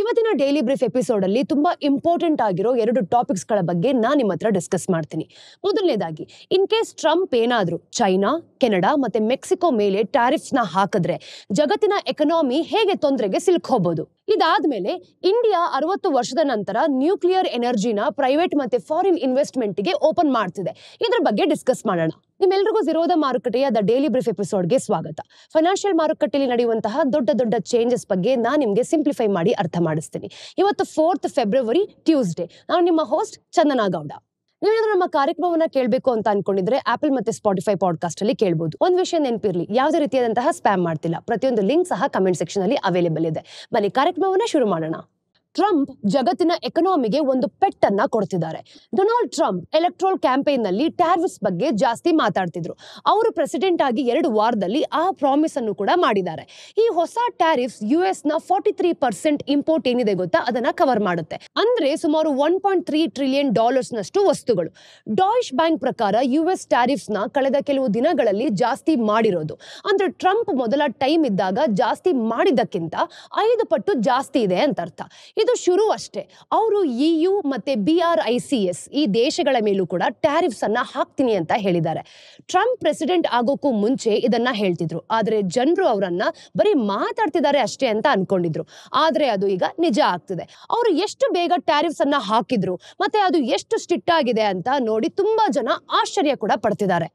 ಇವತ್ತಿನ daily brief episode ಅಲ್ಲಿ ತುಂಬಾ ಇಂಪಾರ್ಟೆಂಟ್ ಆಗಿರೋ ಎರಡು ಟಾಪಿಕ್ಸ್ ಗಳ ಬಗ್ಗೆ ನಾನು ನಿಮ್ಮ ಹತ್ರ ಡಿಸ್ಕಸ್ ಮಾಡ್ತೀನಿ. ಮೊದಲನೇದಾಗಿ, ಇನ್ ಕೇಸ್ ಟ್ರಂಪ್ ಏನಾದ್ರೂ ಚೈನಾ, ಕೆನಡಾ ಮತ್ತೆ ಮೆಕ್ಸಿಕೋ ಮೇಲೆ ಟ್ಯಾರಿಫ್ಸ್ ನ ಹಾಕಿದ್ರೆ ಜಗತ್ತಿನ ಎಕನಾಮಿ ಹೇಗೆ ತೊಂದರೆಗೆ ಸಿಲುಕೋಬಹುದು. ಇದಾದ್ಮೇಲೆ ಇಂಡಿಯಾ 60 ವರ್ಷದ ನಂತರ ನ್ಯೂಕ್ಲಿಯರ್ ಎನರ್ಜಿನ ಪ್ರೈವೇಟ್ ಮತ್ತೆ ಫಾರಿನ್ ಇನ್ವೆಸ್ಟ್ಮೆಂಟ್ ಗೆ ಓಪನ್ ಮಾಡ್ತಿದೆ. ಇದ್ರ ಬಗ್ಗೆ ಡಿಸ್ಕಸ್ ಮಾಡೋಣ. ನಿಮ್ಮೆಲ್ಲರಿಗೂ ಝೀರೋದ ಮಾರುಕಟ್ಟೆಯ ದ ಡೈಲಿ ಬ್ರೀಫ್ ಎಪಿಸೋಡ್ಗೆ ಸ್ವಾಗತ. ಫೈನಾನ್ಷಿಯಲ್ ಮಾರುಕಟ್ಟೆಯಲ್ಲಿ ನಡೆಯುವಂತಹ ದೊಡ್ಡ ಚೇಂಜಸ್ ಬಗ್ಗೆ ನಾನು ನಿಮಗೆ ಸಿಂಪ್ಲಿಫೈ ಮಾಡಿ ಅರ್ಥ ಮಾಡಿಸ್ತೀನಿ. ಇವತ್ತು 4th ಫೆಬ್ರವರಿ ಟ್ಯೂಸ್ಡೇ. ನಾನು ನಿಮ್ಮ ಹೋಸ್ಟ್ ಚಂದನಾ ಗೌಡ. ನೀವೇನಾದ್ರೂ ನಮ್ಮ ಕಾರ್ಯಕ್ರಮವನ್ನ ಕೇಳಬೇಕು ಅಂತ ಅನ್ಕೊಂಡಿದ್ರೆ ಆಪಲ್ ಮತ್ತೆ ಸ್ಪಾಟಿಫೈ ಪಾಡ್ಕಾಸ್ಟ್ ಅಲ್ಲಿ ಕೇಳಬಹುದು. ಒಂದ್ ವಿಷಯ ನೆನಪಿರ್ಲಿ, ಯಾವುದೇ ರೀತಿಯಾದಂತಹ ಸ್ಪ್ಯಾಮ್ ಮಾಡ್ತಿಲ್ಲ. ಪ್ರತಿಯೊಂದು ಲಿಂಕ್ ಸಹ ಕಮೆಂಟ್ ಸೆಕ್ಷನ್ ಅಲ್ಲಿ ಅವೈಲೇಬಲ್ ಇದೆ. ಬನ್ನಿ ಕಾರ್ಯಕ್ರಮವನ್ನ ಶುರು ಮಾಡೋಣ. ಟ್ರಂಪ್ ಜಗತ್ತಿನ ಎಕನಾಮಿಗೆ ಒಂದು ಪೆಟ್ಟನ್ನ ಕೊಡ್ತಿದ್ದಾರೆ. ಡೊನಾಲ್ಡ್ ಟ್ರಂಪ್ ಎಲೆಕ್ಟ್ರಲ್ ಕ್ಯಾಂಪೇನ್ ನಲ್ಲಿ ಟ್ಯಾರಿಫ್ಸ್ ಬಗ್ಗೆ ಜಾಸ್ತಿ ಮಾತಾಡ್ತಿದ್ರು. ಅವರು ಪ್ರೆಸಿಡೆಂಟ್ ಆಗಿ 2 ವಾರದಲ್ಲಿ ಆ ಪ್ರಾಮಿಸ್ ಅನ್ನು ಕೂಡ ಮಾಡಿದ್ದಾರೆ. ಈ ಹೊಸ ಟ್ಯಾರಿಫ್ಸ್ US ನ 43% ಇಂಪೋರ್ಟ್ ಏನಿದೆ ಗೊತ್ತಾ, ಅದನ್ನ ಕವರ್ ಮಾಡುತ್ತೆ. ಅಂದ್ರೆ ಸುಮಾರು $1.3 ಟ್ರಿಲಿಯನ್ ನಷ್ಟು ವಸ್ತುಗಳು. ಡಾಯ್ಶ್ ಬ್ಯಾಂಕ್ ಪ್ರಕಾರ US ಟ್ಯಾರಿಫ್ಸ್ ನ ಕಳೆದ ಕೆಲವು ದಿನಗಳಲ್ಲಿ ಜಾಸ್ತಿ ಮಾಡಿರೋದು. ಅಂದ್ರೆ ಟ್ರಂಪ್ ಮೊದಲ ಟೈಮ್ ಇದ್ದಾಗ ಜಾಸ್ತಿ ಮಾಡಿದ್ದಕ್ಕಿಂತ 5 ಪಟ್ಟು ಜಾಸ್ತಿ ಇದೆ ಅಂತ ಅರ್ಥ. ಇದು ಶುರು ಅಷ್ಟೇ. ಅವರು EU ಮತ್ತೆ BRICS ಈ ದೇಶಗಳ ಮೇಲೂ ಕೂಡ ಟ್ಯಾರಿಫ್ಸ್ ಅನ್ನ ಹಾಕ್ತೀನಿ ಅಂತ ಹೇಳಿದ್ದಾರೆ. ಟ್ರಂಪ್ ಪ್ರೆಸಿಡೆಂಟ್ ಆಗೋಕ್ಕೂ ಮುಂಚೆ ಇದನ್ನ ಹೇಳ್ತಿದ್ರು. ಆದ್ರೆ ಜನರು ಅವರನ್ನ ಬರೀ ಮಾತಾಡ್ತಿದ್ದಾರೆ ಅಷ್ಟೇ ಅಂತ ಅನ್ಕೊಂಡಿದ್ರು. ಆದ್ರೆ ಅದು ಈಗ ನಿಜ ಆಗ್ತಿದೆ. ಅವರು ಎಷ್ಟು ಬೇಗ ಟ್ಯಾರಿಫ್ಸ್ ಅನ್ನ ಹಾಕಿದ್ರು ಮತ್ತೆ ಅದು ಎಷ್ಟು ಸ್ಟ್ರಿಕ್ಟ್ ಆಗಿದೆ ಅಂತ ನೋಡಿ ತುಂಬಾ ಜನ ಆಶ್ಚರ್ಯ ಕೂಡ ಪಡ್ತಿದ್ದಾರೆ.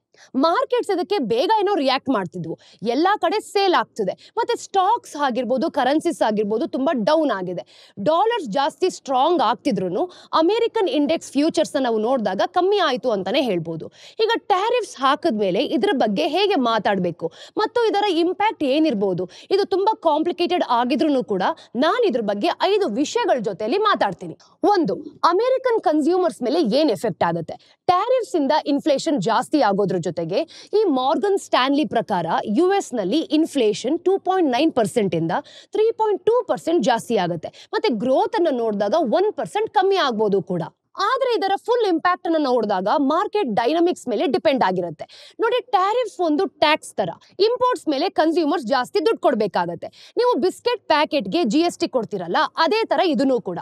ಮಾರ್ಕೆಟ್ಸ್ ಇದಕ್ಕೆ ಬೇಗ ಏನೋ ರಿಯಾಕ್ಟ್ ಮಾಡ್ತಿದ್ವು. ಎಲ್ಲಾ ಕಡೆ ಸೇಲ್ ಆಗ್ತಿದೆ. ಮತ್ತೆ ಸ್ಟಾಕ್ಸ್ ಆಗಿರ್ಬೋದು, ಕರೆನ್ಸಿಸ್ ಆಗಿರ್ಬೋದು ತುಂಬಾ ಡೌನ್ ಆಗಿದೆ. ಡಾಲರ್ಸ್ ಜಾಸ್ತಿ ಸ್ಟ್ರಾಂಗ್ ಆಗ್ತಿದ್ರು ಅಮೆರಿಕನ್ ಇಂಡೆಕ್ಸ್ ಫ್ಯೂಚರ್ಸ್ ನಾವು ನೋಡಿದಾಗ ಕಮ್ಮಿ ಆಯ್ತು ಅಂತಾನೆ ಹೇಳ್ಬೋದು. ಈಗ ಟ್ಯಾರಿಫ್ಸ್ ಹಾಕಿದ್ಮೇಲೆ ಇದ್ರ ಬಗ್ಗೆ ಹೇಗೆ ಮಾತಾಡಬೇಕು ಮತ್ತು ಇದರ ಇಂಪ್ಯಾಕ್ಟ್ ಏನಿರ್ಬೋದು, ಇದು ತುಂಬಾ ಕಾಂಪ್ಲಿಕೇಟೆಡ್ ಆಗಿದ್ರು ಕೂಡ ನಾನು ಇದ್ರ ಬಗ್ಗೆ 5 ವಿಷಯಗಳ ಜೊತೆಯಲ್ಲಿ ಮಾತಾಡ್ತೀನಿ. 1, ಅಮೆರಿಕನ್ ಕನ್ಸ್ಯೂಮರ್ಸ್ ಮೇಲೆ ಏನ್ ಎಫೆಕ್ಟ್ ಆಗುತ್ತೆ. ಟ್ಯಾರಿಫ್ಸ್ ಇಂದ ಇನ್ಫ್ಲೇಷನ್ ಜಾಸ್ತಿ ಆಗೋದ್ರ ಜೊತೆಗೆ ಈ ಮಾರ್ಗನ್ ಸ್ಟ್ಯಾನ್ಲಿ ಪ್ರಕಾರ US ನಲ್ಲಿ ಇನ್ಫ್ಲೇಷನ್ 2.9% ಇಂದ 3.2% ಜಾಸ್ತಿ ಆಗುತ್ತೆ. ಮತ್ತೆ ಗ್ರೋತ್ ಅನ್ನು ನೋಡಿದಾಗ 1% ಕಮ್ಮಿ ಆಗ್ಬೋದು ಕೂಡ. ಆದ್ರೆ ಇದರ ಫುಲ್ ಇಂಪ್ಯಾಕ್ಟ್ ಅನ್ನು ನೋಡಿದಾಗ ಮಾರ್ಕೆಟ್ ಡೈನಮಿಕ್ಸ್ ಮೇಲೆ ಡಿಪೆಂಡ್ ಆಗಿರುತ್ತೆ. ನೋಡಿ, ಟ್ಯಾರಿಫ್ಸ್ ಒಂದು ಟ್ಯಾಕ್ಸ್ ತರ. ಇಂಪೋರ್ಟ್ಸ್ ಮೇಲೆ ಕನ್ಸ್ಯೂಮರ್ಸ್ ಜಾಸ್ತಿ ದುಡ್ಡು ಕೊಡ್ಬೇಕಾಗತ್ತೆ. ನೀವು ಬಿಸ್ಕೆಟ್ ಪ್ಯಾಕೆಟ್ಗೆ GST ಕೊಡ್ತಿರಲ್ಲ, ಅದೇ ತರ ಇದನ್ನು ಕೂಡ.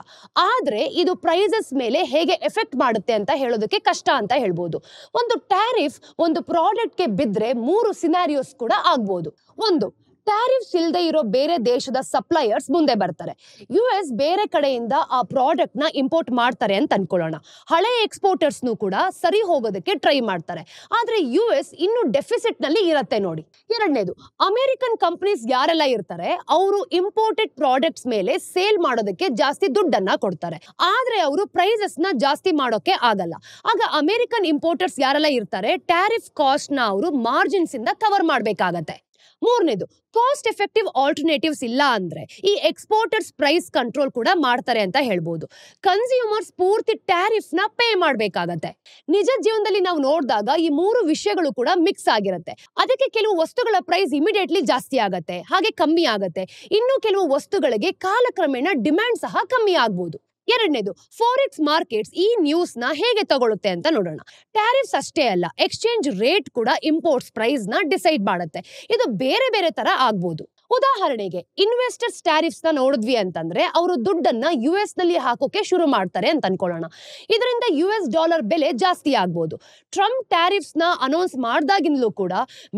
ಆದ್ರೆ ಇದು ಪ್ರೈಸಸ್ ಮೇಲೆ ಹೇಗೆ ಎಫೆಕ್ಟ್ ಮಾಡುತ್ತೆ ಅಂತ ಹೇಳೋದಕ್ಕೆ ಕಷ್ಟ ಅಂತ ಹೇಳ್ಬೋದು. ಒಂದು ಟ್ಯಾರಿಫ್ ಒಂದು ಪ್ರಾಡಕ್ಟ್ಗೆ ಬಿದ್ರೆ 3 ಸಿನಾರಿಯೋಸ್ ಕೂಡ ಆಗ್ಬೋದು. 1, ಟ್ಯಾರಿಫ್ಸ್ ಇಲ್ಲದೆ ಇರೋ ಬೇರೆ ದೇಶದ ಸಪ್ಲೈಯರ್ಸ್ ಮುಂದೆ ಬರ್ತಾರೆ. US ಬೇರೆ ಕಡೆಯಿಂದ ಆ ಪ್ರಾಡಕ್ಟ್ ನ ಇಂಪೋರ್ಟ್ ಮಾಡ್ತಾರೆ ಅಂತ ಅನ್ಕೊಳ್ಳೋಣ. ಹಳೆ ಎಕ್ಸ್ಪೋರ್ಟರ್ಸ್ನು ಕೂಡ ಸರಿ ಹೋಗೋದಕ್ಕೆ ಟ್ರೈ ಮಾಡ್ತಾರೆ. ಆದ್ರೆ US ಇನ್ನು ಡೆಫಿಸಿಟ್ ನಲ್ಲಿ ಇರತ್ತೆ ನೋಡಿ. 2ನೇದು, ಅಮೆರಿಕನ್ ಕಂಪನೀಸ್ ಯಾರೆಲ್ಲ ಇರ್ತಾರೆ ಅವರು ಇಂಪೋರ್ಟೆಡ್ ಪ್ರಾಡಕ್ಟ್ಸ್ ಮೇಲೆ ಸೇಲ್ ಮಾಡೋದಕ್ಕೆ ಜಾಸ್ತಿ ದುಡ್ಡನ್ನ ಕೊಡ್ತಾರೆ. ಆದ್ರೆ ಅವರು ಪ್ರೈಸಸ್ ನ ಜಾಸ್ತಿ ಮಾಡೋಕೆ ಆಗಲ್ಲ. ಆಗ ಅಮೆರಿಕನ್ ಇಂಪೋರ್ಟರ್ಸ್ ಯಾರೆಲ್ಲ ಇರ್ತಾರೆ ಟ್ಯಾರಿಫ್ ಕಾಸ್ಟ್ ನ ಅವರು ಮಾರ್ಜಿನ್ಸ್ ಇಂದ ಕವರ್ ಮಾಡ್ಬೇಕಾಗತ್ತೆ. 3ನೇದು, ಕಾಸ್ಟ್ ಎಫೆಕ್ಟಿವ್ ಆಲ್ಟರ್ನೇಟಿವ್ಸ್ ಇಲ್ಲ ಅಂದ್ರೆ ಈ ಎಕ್ಸ್ಪೋರ್ಟರ್ಸ್ ಪ್ರೈಸ್ ಕಂಟ್ರೋಲ್ ಕೂಡ ಮಾಡ್ತಾರೆ ಅಂತ ಹೇಳ್ಬೋದು. ಕನ್ಸ್ಯೂಮರ್ಸ್ ಪೂರ್ತಿ ಟ್ಯಾರಿಫ್ ನ ಪೇ ಮಾಡ್ಬೇಕಾಗತ್ತೆ. ನಿಜ ಜೀವನದಲ್ಲಿ ನಾವು ನೋಡಿದಾಗ ಈ 3 ವಿಷಯಗಳು ಕೂಡ ಮಿಕ್ಸ್ ಆಗಿರುತ್ತೆ. ಅದಕ್ಕೆ ಕೆಲವು ವಸ್ತುಗಳ ಪ್ರೈಸ್ ಇಮಿಡಿಯೇಟ್ಲಿ ಜಾಸ್ತಿ ಆಗತ್ತೆ, ಹಾಗೆ ಕಮ್ಮಿ ಆಗತ್ತೆ. ಇನ್ನು ಕೆಲವು ವಸ್ತುಗಳಿಗೆ ಕಾಲಕ್ರಮೇಣ ಡಿಮ್ಯಾಂಡ್ ಸಹ ಕಮ್ಮಿ ಆಗ್ಬೋದು. 2ನೇದು, ಫಾರೆಕ್ಸ್ ಮಾರ್ಕೆಟ್ಸ್ ಈ ನ್ಯೂಸ್ ನ ಹೇಗೆ ತಗೊಳುತ್ತೆ ಅಂತ ನೋಡೋಣ. ಟ್ಯಾರಿಫ್ಸ್ ಅಷ್ಟೇ ಅಲ್ಲ, ಎಕ್ಸ್ಚೇಂಜ್ ರೇಟ್ ಕೂಡ ಇಂಪೋರ್ಟ್ಸ್ ಪ್ರೈಸ್ ನ ಡಿಸೈಡ್ ಮಾಡುತ್ತೆ. ಇದು ಬೇರೆ ತರ ಆಗ್ಬೋದು. ಉದಾಹರಣೆಗೆ ಇನ್ವೆಸ್ಟರ್ಸ್ ಟ್ಯಾರಿಫ್ಸ್ ನ ನೋಡಿದ್ವಿ ಅಂತಂದ್ರೆ ಅವರು ದುಡ್ಡನ್ನ US ನಲ್ಲಿ ಹಾಕೋಕೆ ಶುರು ಮಾಡ್ತಾರೆ ಅಂತ ಅನ್ಕೊಳ್ಳೋಣ. ಇದರಿಂದ US ಡಾಲರ್ ಬೆಲೆ ಜಾಸ್ತಿ ಆಗ್ಬೋದು. ಟ್ರಂಪ್ ಟ್ಯಾರಿಫ್ಸ್ ನ ಅನೌನ್ಸ್ ಮಾಡ್ದಾಗಿಂದಲೂ ಕೂಡ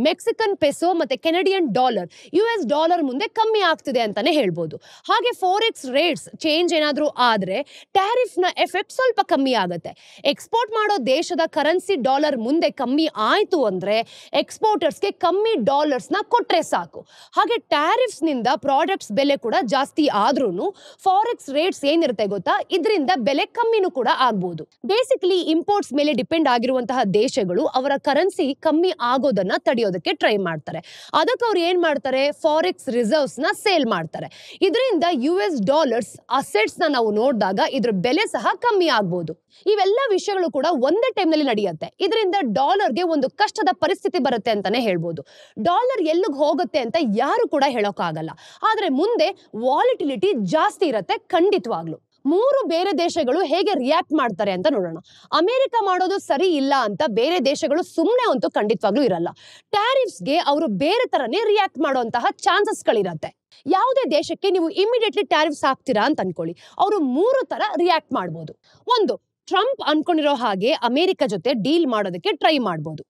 ಮೆಕ್ಸಿಕನ್ ಪೆಸೋ ಮತ್ತೆ ಕೆನಡಿಯನ್ ಡಾಲರ್ US ಡಾಲರ್ ಮುಂದೆ ಕಮ್ಮಿ ಆಗ್ತಿದೆ ಅಂತಾನೆ ಹೇಳ್ಬೋದು. ಹಾಗೆ ಫಾರೆಕ್ಸ್ ರೇಟ್ಸ್ ಚೇಂಜ್ ಏನಾದ್ರೂ ಆದ್ರೆ ಟ್ಯಾರಿಫ್ ನ ಎಫೆಕ್ಟ್ ಸ್ವಲ್ಪ ಕಮ್ಮಿ ಆಗುತ್ತೆ. ಎಕ್ಸ್ಪೋರ್ಟ್ ಮಾಡೋ ದೇಶದ ಕರೆನ್ಸಿ ಡಾಲರ್ ಮುಂದೆ ಕಮ್ಮಿ ಆಯ್ತು ಅಂದ್ರೆ ಎಕ್ಸ್ಪೋರ್ಟರ್ಸ್ಗೆ ಕಮ್ಮಿ ಡಾಲರ್ಸ್ ನ ಕೊಟ್ರೆ ಸಾಕು. ಹಾಗೆ ಟ್ಯಾರಿಫ್ಸ್ ನಿಂದ ಪ್ರಾಡಕ್ಟ್ಸ್ ಬೆಲೆ ಕೂಡ ಜಾಸ್ತಿ ಆದ್ರೂ ಫಾರೆಕ್ಸ್ ರೇಟ್ಸ್ ಏನಿರುತ್ತೆ ಗೊತ್ತಾ, ಇದರಿಂದ ಬೆಲೆ ಕಮ್ಮಿನೂ ಕೂಡ ಆಗ್ಬಹುದು. ಬೇಸಿಕಲಿ ಇಂಪೋರ್ಟ್ಸ್ ಮೇಲೆ ಡಿಪೆಂಡ್ ಆಗಿರುವಂತಹ ದೇಶಗಳು ಅವರ ಕರೆನ್ಸಿ ಕಮ್ಮಿ ಆಗೋದನ್ನ ತಡೆಯೋದಕ್ಕೆ ಟ್ರೈ ಮಾಡ್ತಾರೆ. ಅದಕ್ಕೆ ಅವ್ರು ಏನ್ ಮಾಡ್ತಾರೆ, ಫಾರೆಕ್ಸ್ ರಿಸರ್ವ್ಸ್ ನ ಸೇಲ್ ಮಾಡ್ತಾರೆ. ಇದರಿಂದ US ಡಾಲರ್ಸ್ ಅಸೆಟ್ಸ್ ನ ನಾವು ನೋಡಿದಾಗ ಇದ್ರ ಬೆಲೆ ಸಹ ಕಮ್ಮಿ ಆಗ್ಬಹುದು. ಇವೆಲ್ಲ ವಿಷಯಗಳು ಕೂಡ ಒಂದೇ ಟೈಮ್ ನಲ್ಲಿ ನಡೆಯುತ್ತೆ. ಇದರಿಂದ ಡಾಲರ್ಗೆ ಒಂದು ಕಷ್ಟದ ಪರಿಸ್ಥಿತಿ ಬರುತ್ತೆ ಅಂತಾನೆ ಹೇಳ್ಬೋದು. ಡಾಲರ್ ಎಲ್ಲಿಗೆ ಹೋಗುತ್ತೆ ಅಂತ ಯಾರು ಕೂಡ ಹೇಳೋಕ್ಕಾಗಲ್ಲ. ಆದ್ರೆ ಮುಂದೆ ವಾಲಿಟಿಲಿಟಿ ಜಾಸ್ತಿ ಇರುತ್ತೆ ಖಂಡಿತವಾಗ್ಲು. ಮೂರು ಬೇರೆ ದೇಶಗಳು ಹೇಗೆ ರಿಯಾಕ್ಟ್ ಮಾಡ್ತಾರೆ ಅಂತ ನೋಡೋಣ. ಅಮೆರಿಕ ಮಾಡೋದು ಸರಿ ಇಲ್ಲ ಅಂತ ಬೇರೆ ದೇಶಗಳು ಸುಮ್ಮನೆ ಅಂತೂ ಖಂಡಿತವಾಗ್ಲೂ ಇರಲ್ಲ. ಟ್ಯಾರಿಫ್ಸ್ಗೆ ಅವರು ಬೇರೆ ತರನೇ ರಿಯಾಕ್ಟ್ ಮಾಡುವಂತಹ ಚಾನ್ಸಸ್ಗಳಿರತ್ತೆ. ಯಾವುದೇ ದೇಶಕ್ಕೆ ನೀವು ಇಮಿಡಿಯೇಟ್ಲಿ ಟ್ಯಾರಿಫ್ಸ್ ಹಾಕ್ತೀರಾ ಅಂತ ಅನ್ಕೊಳ್ಳಿ, ಅವರು ಮೂರು ತರ ರಿಯಾಕ್ಟ್ ಮಾಡ್ಬೋದು. ಒಂದು, ಟ್ರಂಪ್ ಅನ್ಕೊಂಡಿರೋ ಹಾಗೆ ಅಮೆರಿಕ ಜೊತೆ ಡೀಲ್ ಮಾಡೋದಕ್ಕೆ ಟ್ರೈ ಮಾಡ್ಬೋದು.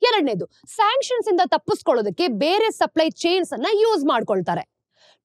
ಎರಡನೇದು, ಸ್ಯಾಂಕ್ಷನ್ಸ್ ಇಂದ ತಪ್ಪಿಸ್ಕೊಳ್ಳೋದಕ್ಕೆ ಬೇರೆ ಸಪ್ಲೈ ಚೈನ್ಸ್ ಅನ್ನ ಯೂಸ್ ಮಾಡ್ಕೊಳ್ತಾರೆ.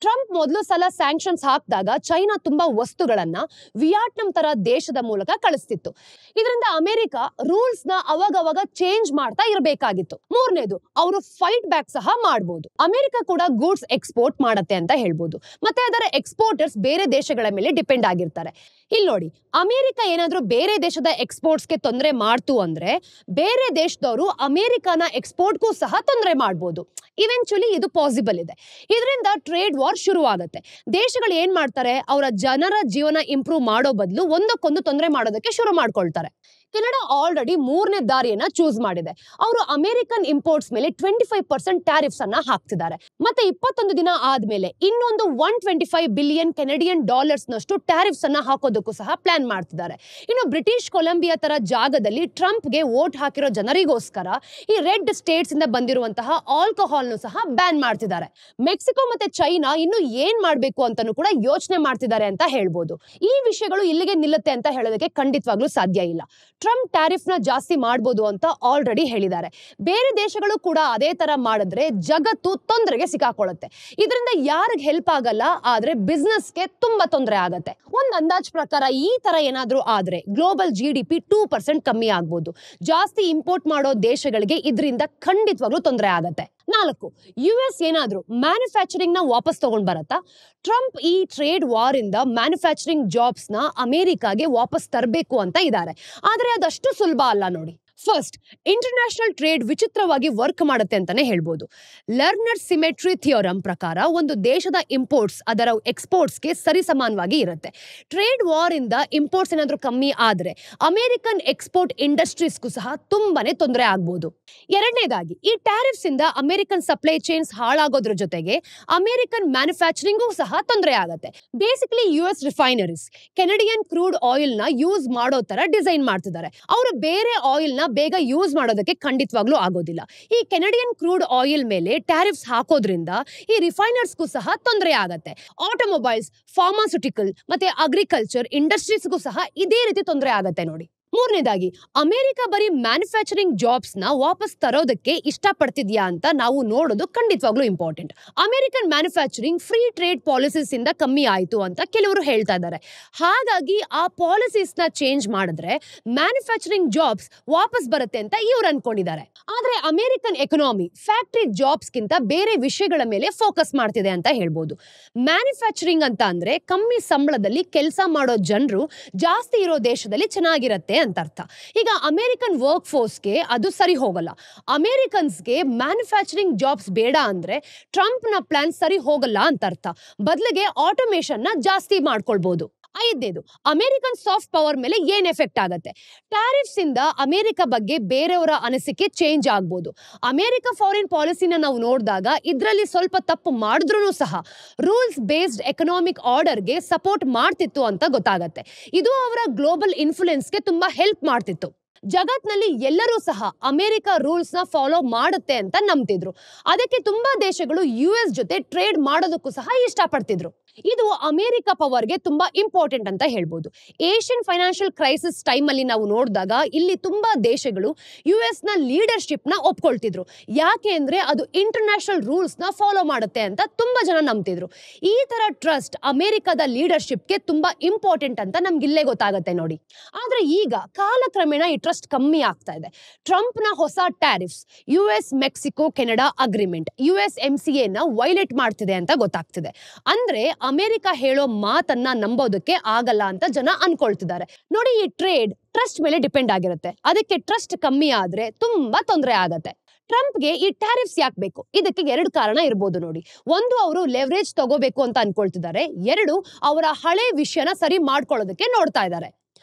ಟ್ರಂಪ್ ಮೊದಲು ಸಲ ಸ್ಯಾಂಕ್ಷನ್ಸ್ ಹಾಕಿದಾಗ ಚೈನಾ ತುಂಬಾ ವಸ್ತುಗಳನ್ನ ವಿಯಟ್ನಾಂ ತರ ದೇಶದ ಮೂಲಕ ಕಳಿಸ್ತಿತ್ತು. ಇದರಿಂದ ಅಮೆರಿಕ ರೂಲ್ಸ್ ನ ಅವಾಗವಾಗ ಚೇಂಜ್ ಮಾಡ್ತಾ ಇರಬೇಕಾಗಿತ್ತು. ಮೂರನೇದು, ಅವರು ಫೈಟ್ ಬ್ಯಾಕ್ ಸಹ ಮಾಡಬಹುದು. ಅಮೆರಿಕ ಕೂಡ ಗೂಡ್ಸ್ ಎಕ್ಸ್ಪೋರ್ಟ್ ಮಾಡತ್ತೆ ಅಂತ ಹೇಳ್ಬೋದು. ಮತ್ತೆ ಅದರ ಎಕ್ಸ್ಪೋರ್ಟರ್ಸ್ ಬೇರೆ ದೇಶಗಳ ಮೇಲೆ ಡಿಪೆಂಡ್ ಆಗಿರ್ತಾರೆ. ಇಲ್ಲಿ ನೋಡಿ, ಅಮೆರಿಕ ಏನಾದ್ರೂ ಬೇರೆ ದೇಶದ ಎಕ್ಸ್ಪೋರ್ಟ್ಸ್ಗೆ ತೊಂದರೆ ಮಾಡ್ತು ಅಂದ್ರೆ ಬೇರೆ ದೇಶದವರು ಅಮೆರಿಕನ ಎಕ್ಸ್ಪೋರ್ಟ್ಗೂ ಸಹ ತೊಂದರೆ ಮಾಡ್ಬೋದು. ಇವೆಂಚುಲಿ ಇದು ಪಾಸಿಬಲ್ ಇದೆ. ಇದರಿಂದ ಟ್ರೇಡ್ ವಾರ್ ಶುರು ಆಗುತ್ತೆ. ದೇಶಗಳು ಏನ್ ಮಾಡ್ತಾರೆ, ಅವರ ಜನರ ಜೀವನ ಇಂಪ್ರೂವ್ ಮಾಡೋ ಬದಲು ಒಂದಕ್ಕೊಂದು ತೊಂದರೆ ಮಾಡೋದಕ್ಕೆ ಶುರು ಮಾಡ್ಕೊಳ್ತಾರೆ. ಕೆನಡಾ ಆಲ್ರೆಡಿ ಮೂರನೇ ದಾರಿಯನ್ನ ಚೂಸ್ ಮಾಡಿದೆ. ಅವರು ಅಮೆರಿಕನ್ ಇಂಪೋರ್ಟ್ಸ್ ಮೇಲೆ 25% ಟ್ಯಾರಿಫ್ಸ್ ಅನ್ನ ಹಾಕ್ತಿದ್ದಾರೆ. ಮತ್ತೆ 21 ದಿನ ಆದ್ಮೇಲೆ ಇನ್ನೊಂದು $125 ಬಿಲಿಯನ್ ಕೆನಡಿಯನ್ ಡಾಲರ್ಸ್ ನಷ್ಟು ಟ್ಯಾರಿಫ್ಸ್ ಅನ್ನ ಹಾಕೋದಕ್ಕೂ ಸಹ ಪ್ಲಾನ್ ಮಾಡ್ತಿದ್ದಾರೆ. ಇನ್ನು ಬ್ರಿಟಿಷ್ ಕೊಲಂಬಿಯಾ ತರ ಜಾಗದಲ್ಲಿ ಟ್ರಂಪ್ಗೆ ವೋಟ್ ಹಾಕಿರೋ ಜನರಿಗೋಸ್ಕರ ಈ ರೆಡ್ ಸ್ಟೇಟ್ಸ್ ಇಂದ ಬಂದಿರುವಂತಹ ಆಲ್ಕೋಹಾಲ್ ನು ಸಹ ಬ್ಯಾನ್ ಮಾಡ್ತಿದ್ದಾರೆ. ಮೆಕ್ಸಿಕೋ ಮತ್ತೆ ಚೈನಾ ಇನ್ನು ಏನ್ ಮಾಡ್ಬೇಕು ಅಂತಾನು ಕೂಡ ಯೋಚನೆ ಮಾಡ್ತಿದ್ದಾರೆ ಅಂತ ಹೇಳ್ಬೋದು. ಈ ವಿಷಯಗಳು ಇಲ್ಲಿಗೆ ನಿಲ್ಲುತ್ತೆ ಅಂತ ಹೇಳೋದಕ್ಕೆ ಖಂಡಿತವಾಗ್ಲೂ ಸಾಧ್ಯ ಇಲ್ಲ. ಟ್ರಂಪ್ ಟ್ಯಾರಿಫ್ ನ ಜಾಸ್ತಿ ಮಾಡಬಹುದು ಅಂತ ಆಲ್ರೆಡಿ ಹೇಳಿದ್ದಾರೆ. ಬೇರೆ ದೇಶಗಳು ಕೂಡ ಅದೇ ತರ ಮಾಡಿದ್ರೆ ಜಗತ್ತು ತೊಂದರೆಗೆ ಸಿಕ್ಕಾಕೊಳ್ಳುತ್ತೆ. ಇದರಿಂದ ಯಾರಿಗೆ ಹೆಲ್ಪ್ ಆಗಲ್ಲ, ಆದ್ರೆ ಬಿಸ್ನೆಸ್ಗೆ ತುಂಬಾ ತೊಂದರೆ ಆಗತ್ತೆ. ಒಂದ್ ಅಂದಾಜ್ ಪ್ರಕಾರ ಈ ತರ ಏನಾದ್ರೂ ಆದ್ರೆ ಗ್ಲೋಬಲ್ GDP 2% ಕಮ್ಮಿ ಆಗ್ಬೋದು. ಜಾಸ್ತಿ ಇಂಪೋರ್ಟ್ ಮಾಡೋ ದೇಶಗಳಿಗೆ ಇದರಿಂದ ಖಂಡಿತವಾಗ್ಲೂ ತೊಂದರೆ ಆಗತ್ತೆ. 4, US ಏನಾದ್ರೂ ಮ್ಯಾನುಫ್ಯಾಕ್ಚರಿಂಗ್ ನ ವಾಪಸ್ ತಗೊಂಡ್ ಬರತ್ತಾ? ಟ್ರಂಪ್ ಈ ಟ್ರೇಡ್ ವಾರ್ ಇಂದ ಮ್ಯಾನುಫ್ಯಾಕ್ಚರಿಂಗ್ ಜಾಬ್ಸ್ ನ ಅಮೆರಿಕಾಗೆ ವಾಪಸ್ ತರಬೇಕು ಅಂತ ಇದ್ದಾರೆ. ಆದ್ರೆ ಅದಷ್ಟು ಸುಲಭ ಅಲ್ಲ ನೋಡಿ. ಫಸ್ಟ್, ಇಂಟರ್ನ್ಯಾಷನಲ್ ಟ್ರೇಡ್ ವಿಚಿತ್ರವಾಗಿ ವರ್ಕ್ ಮಾಡುತ್ತೆ ಅಂತಾನೆ ಹೇಳ್ಬೋದು. ಲರ್ನರ್ ಸಿಮೆಟ್ರಿ ಥಿಯರಂ ಪ್ರಕಾರ ಒಂದು ದೇಶದ ಇಂಪೋರ್ಟ್ಸ್ ಅದರ ಎಕ್ಸ್ಪೋರ್ಟ್ಸ್ಗೆ ಸರಿಸಮಾನವಾಗಿ ಇರುತ್ತೆ. ಟ್ರೇಡ್ ವಾರ್ ಇಂದ ಇಂಪೋರ್ಟ್ಸ್ ಏನಾದ್ರೂ ಕಮ್ಮಿ ಆದ್ರೆ ಅಮೆರಿಕನ್ ಎಕ್ಸ್ಪೋರ್ಟ್ ಇಂಡಸ್ಟ್ರೀಸ್ಗೂ ಸಹ ತುಂಬಾನೇ ತೊಂದರೆ ಆಗ್ಬೋದು. ಎರಡನೇದಾಗಿ, ಈ ಟ್ಯಾರಿಫ್ಸ್ ಇಂದ ಅಮೆರಿಕನ್ ಸಪ್ಲೈ ಚೈನ್ಸ್ ಹಾಳಾಗೋದ್ರ ಜೊತೆಗೆ ಅಮೆರಿಕನ್ ಮ್ಯಾನುಫ್ಯಾಕ್ಚರಿಂಗೂ ಸಹ ತೊಂದರೆ ಆಗುತ್ತೆ. Basically US refineries Canadian crude oil ನ ಯೂಸ್ ಮಾಡೋ ತರ ಡಿಸೈನ್ ಮಾಡ್ತಿದ್ದಾರೆ. ಅವರು ಬೇರೆ ಆಯಿಲ್ ನ ಬೇಗ ಯೂಸ್ ಮಾಡೋದಕ್ಕೆ ಖಂಡಿತವಾಗ್ಲೂ ಆಗೋದಿಲ್ಲ. ಈ ಕೆನಡಿಯನ್ ಕ್ರೂಡ್ ಆಯಿಲ್ ಮೇಲೆ ಟ್ಯಾರಿಫ್ಸ್ ಹಾಕೋದ್ರಿಂದ ಈ ರಿಫೈನರ್ಸ್ಗೂ ಸಹ ತೊಂದರೆ ಆಗತ್ತೆ. ಆಟೋಮೊಬೈಲ್ಸ್, ಫಾರ್ಮಾಸ್ಯೂಟಿಕಲ್ ಮತ್ತೆ ಅಗ್ರಿಕಲ್ಚರ್ ಇಂಡಸ್ಟ್ರೀಸ್ಗೂ ಸಹ ಇದೇ ರೀತಿ ತೊಂದರೆ ಆಗತ್ತೆ ನೋಡಿ. ಮೂರನೇದಾಗಿ, ಅಮೆರಿಕ ಬರೀ ಮ್ಯಾನುಫ್ಯಾಕ್ಚರಿಂಗ್ ಜಾಬ್ಸ್ ನ ವಾಪಸ್ ತರೋದಕ್ಕೆ ಇಷ್ಟಪಡ್ತಿದ್ಯಾ ಅಂತ ನಾವು ನೋಡೋದು ಖಂಡಿತವಾಗ್ಲೂ important. American manufacturing free trade policies ಇಂದ ಕಮ್ಮಿ ಆಯ್ತು ಅಂತ ಕೆಲವರು ಹೇಳ್ತಾ ಇದ್ದಾರೆ. ಹಾಗಾಗಿ ಆ ಪಾಲಿಸೀಸ್ ನ ಚೇಂಜ್ ಮಾಡಿದ್ರೆ ಮ್ಯಾನುಫ್ಯಾಕ್ಚರಿಂಗ್ ಜಾಬ್ಸ್ ವಾಪಸ್ ಬರುತ್ತೆ ಅಂತ ಇವ್ರು ಅನ್ಕೊಂಡಿದ್ದಾರೆ. ಆದ್ರೆ ಅಮೆರಿಕನ್ ಎಕನಾಮಿ ಫ್ಯಾಕ್ಟರಿ ಜಾಬ್ಸ್ ಗಿಂತ ಬೇರೆ ವಿಷಯಗಳ ಮೇಲೆ ಫೋಕಸ್ ಮಾಡ್ತಿದೆ ಅಂತ ಹೇಳ್ಬೋದು. ಮ್ಯಾನುಫ್ಯಾಕ್ಚರಿಂಗ್ ಅಂತ ಅಂದ್ರೆ ಕಮ್ಮಿ ಸಂಬಳದಲ್ಲಿ ಕೆಲಸ ಮಾಡೋ ಜನರು ಜಾಸ್ತಿ ಇರೋ ದೇಶದಲ್ಲಿ ಚೆನ್ನಾಗಿರತ್ತೆ ಅಂತ ಅರ್ಥ. ಈಗ ಅಮೆರಿಕನ್ ವರ್ಕ್ ಫೋರ್ಸ್ಗೆ ಅದು ಸರಿ ಹೋಗಲ್ಲ. ಅಮೆರಿಕನ್ಸ್ಗೆ ಮ್ಯಾನುಫ್ಯಾಕ್ಚರಿಂಗ್ ಜಾಬ್ಸ್ ಬೇಡ ಅಂದ್ರೆ ಟ್ರಂಪ್ ನ ಪ್ಲಾನ್ ಸರಿ ಹೋಗಲ್ಲ ಅಂತ ಅರ್ಥ. ಬದಲಿಗೆ ಆಟೋಮೇಷನ್ ನ ಜಾಸ್ತಿ ಮಾಡ್ಕೊಳ್ಬಹುದು. ಐದನೇದು, ಅಮೆರಿಕನ್ ಸಾಫ್ಟ್ ಪವರ್ ಮೇಲೆ ಏನ್ ಎಫೆಕ್ಟ್ ಆಗತ್ತೆ? ಟ್ಯಾರಿಫ್ಸ್ ಇಂದ ಅಮೆರಿಕ ಬಗ್ಗೆ ಬೇರೆಯವರ ಅನಿಸಿಕೆ ಚೇಂಜ್ ಆಗ್ಬೋದು. ಅಮೆರಿಕ ಫಾರಿನ್ ಪಾಲಿಸಿನ ನಾವು ನೋಡಿದಾಗ ಇದರಲ್ಲಿ ಸ್ವಲ್ಪ ತಪ್ಪು ಮಾಡಿದ್ರು ಸಹ ರೂಲ್ಸ್ ಬೇಸ್ಡ್ ಎಕನಾಮಿಕ್ ಆರ್ಡರ್ಗೆ ಸಪೋರ್ಟ್ ಮಾಡ್ತಿತ್ತು ಅಂತ ಗೊತ್ತಾಗತ್ತೆ. ಇದು ಅವರ ಗ್ಲೋಬಲ್ ಇನ್ಫ್ಲುಯೆನ್ಸ್ಗೆ ತುಂಬಾ ಹೆಲ್ಪ್ ಮಾಡ್ತಿತ್ತು. ಜಗತ್ನಲ್ಲಿ ಎಲ್ಲರೂ ಸಹ ಅಮೆರಿಕ ರೂಲ್ಸ್ ನ ಫಾಲೋ ಮಾಡುತ್ತೆ ಅಂತ ನಂಬ್ತಿದ್ರು. ಅದಕ್ಕೆ ತುಂಬಾ ದೇಶಗಳು US ಜೊತೆ ಟ್ರೇಡ್ ಮಾಡೋದಕ್ಕೂ ಸಹ ಇಷ್ಟಪಡ್ತಿದ್ರು. ಇದು ಅಮೆರಿಕ ಪವರ್ಗೆ ತುಂಬಾ ಇಂಪಾರ್ಟೆಂಟ್ ಅಂತ ಹೇಳ್ಬೋದು. ಏಷ್ಯನ್ ಫೈನಾನ್ಷಿಯಲ್ ಕ್ರೈಸಿಸ್ ಟೈಮ್ ಅಲ್ಲಿ ನಾವು ನೋಡಿದಾಗ ಇಲ್ಲಿ ತುಂಬಾ ದೇಶಗಳು US ನ ಲೀಡರ್ಶಿಪ್ ನ ಒಪ್ಕೊಳ್ತಿದ್ರು. ಯಾಕೆ ಅಂದ್ರೆ ಅದು ಇಂಟರ್ನ್ಯಾಷನಲ್ ರೂಲ್ಸ್ ನ ಫಾಲೋ ಮಾಡುತ್ತೆ ಅಂತ ತುಂಬಾ ಜನ ನಂಬ್ತಿದ್ರು. ಈ ತರ ಟ್ರಸ್ಟ್ ಅಮೆರಿಕದ ಲೀಡರ್ಶಿಪ್ಗೆ ತುಂಬಾ ಇಂಪಾರ್ಟೆಂಟ್ ಅಂತ ನಮ್ಗೆ ಇಲ್ಲೇ ಗೊತ್ತಾಗುತ್ತೆ ನೋಡಿ. ಆದ್ರೆ ಈಗ ಕಾಲಕ್ರಮೇಣ ಈ ಟ್ರಸ್ಟ್ ಕಮ್ಮಿ ಆಗ್ತಾ ಇದೆ. ಟ್ರಂಪ್ ನ ಹೊಸ tariffs US Mexico Canada agreement USMCA ನ ವೈಲೇಟ್ ಮಾಡ್ತಿದೆ ಅಂತ ಗೊತ್ತಾಗ್ತಿದೆ. ಅಂದ್ರೆ ಅಮೆರಿಕ ಹೇಳೋ ಮಾತನ್ನ ನಂಬೋದಕ್ಕೆ ಆಗಲ್ಲ ಅಂತ ಜನ ಅನ್ಕೊಳ್ತಿದ್ದಾರೆ ನೋಡಿ. ಈ ಟ್ರೇಡ್ ಟ್ರಸ್ಟ್ ಮೇಲೆ ಡಿಪೆಂಡ್ ಆಗಿರುತ್ತೆ. ಅದಕ್ಕೆ ಟ್ರಸ್ಟ್ ಕಮ್ಮಿ ಆದ್ರೆ ತುಂಬಾ ತೊಂದರೆ ಆಗತ್ತೆ. ಟ್ರಂಪ್ಗೆ ಈ ಟ್ಯಾರಿಫ್ಸ್ ಯಾಕೆ ಬೇಕು? ಇದಕ್ಕೆ 2 ಕಾರಣ ಇರಬಹುದು ನೋಡಿ. ಒಂದು, ಅವರು ಲೆವರೇಜ್ ತಗೋಬೇಕು ಅಂತ ಅನ್ಕೊಳ್ತಿದ್ದಾರೆ. 2, ಅವರ ಹಳೆ ವಿಷಯನ ಸರಿ ಮಾಡ್ಕೊಳ್ಳೋದಕ್ಕೆ ನೋಡ್ತಾ ಇದ್ದಾರೆ.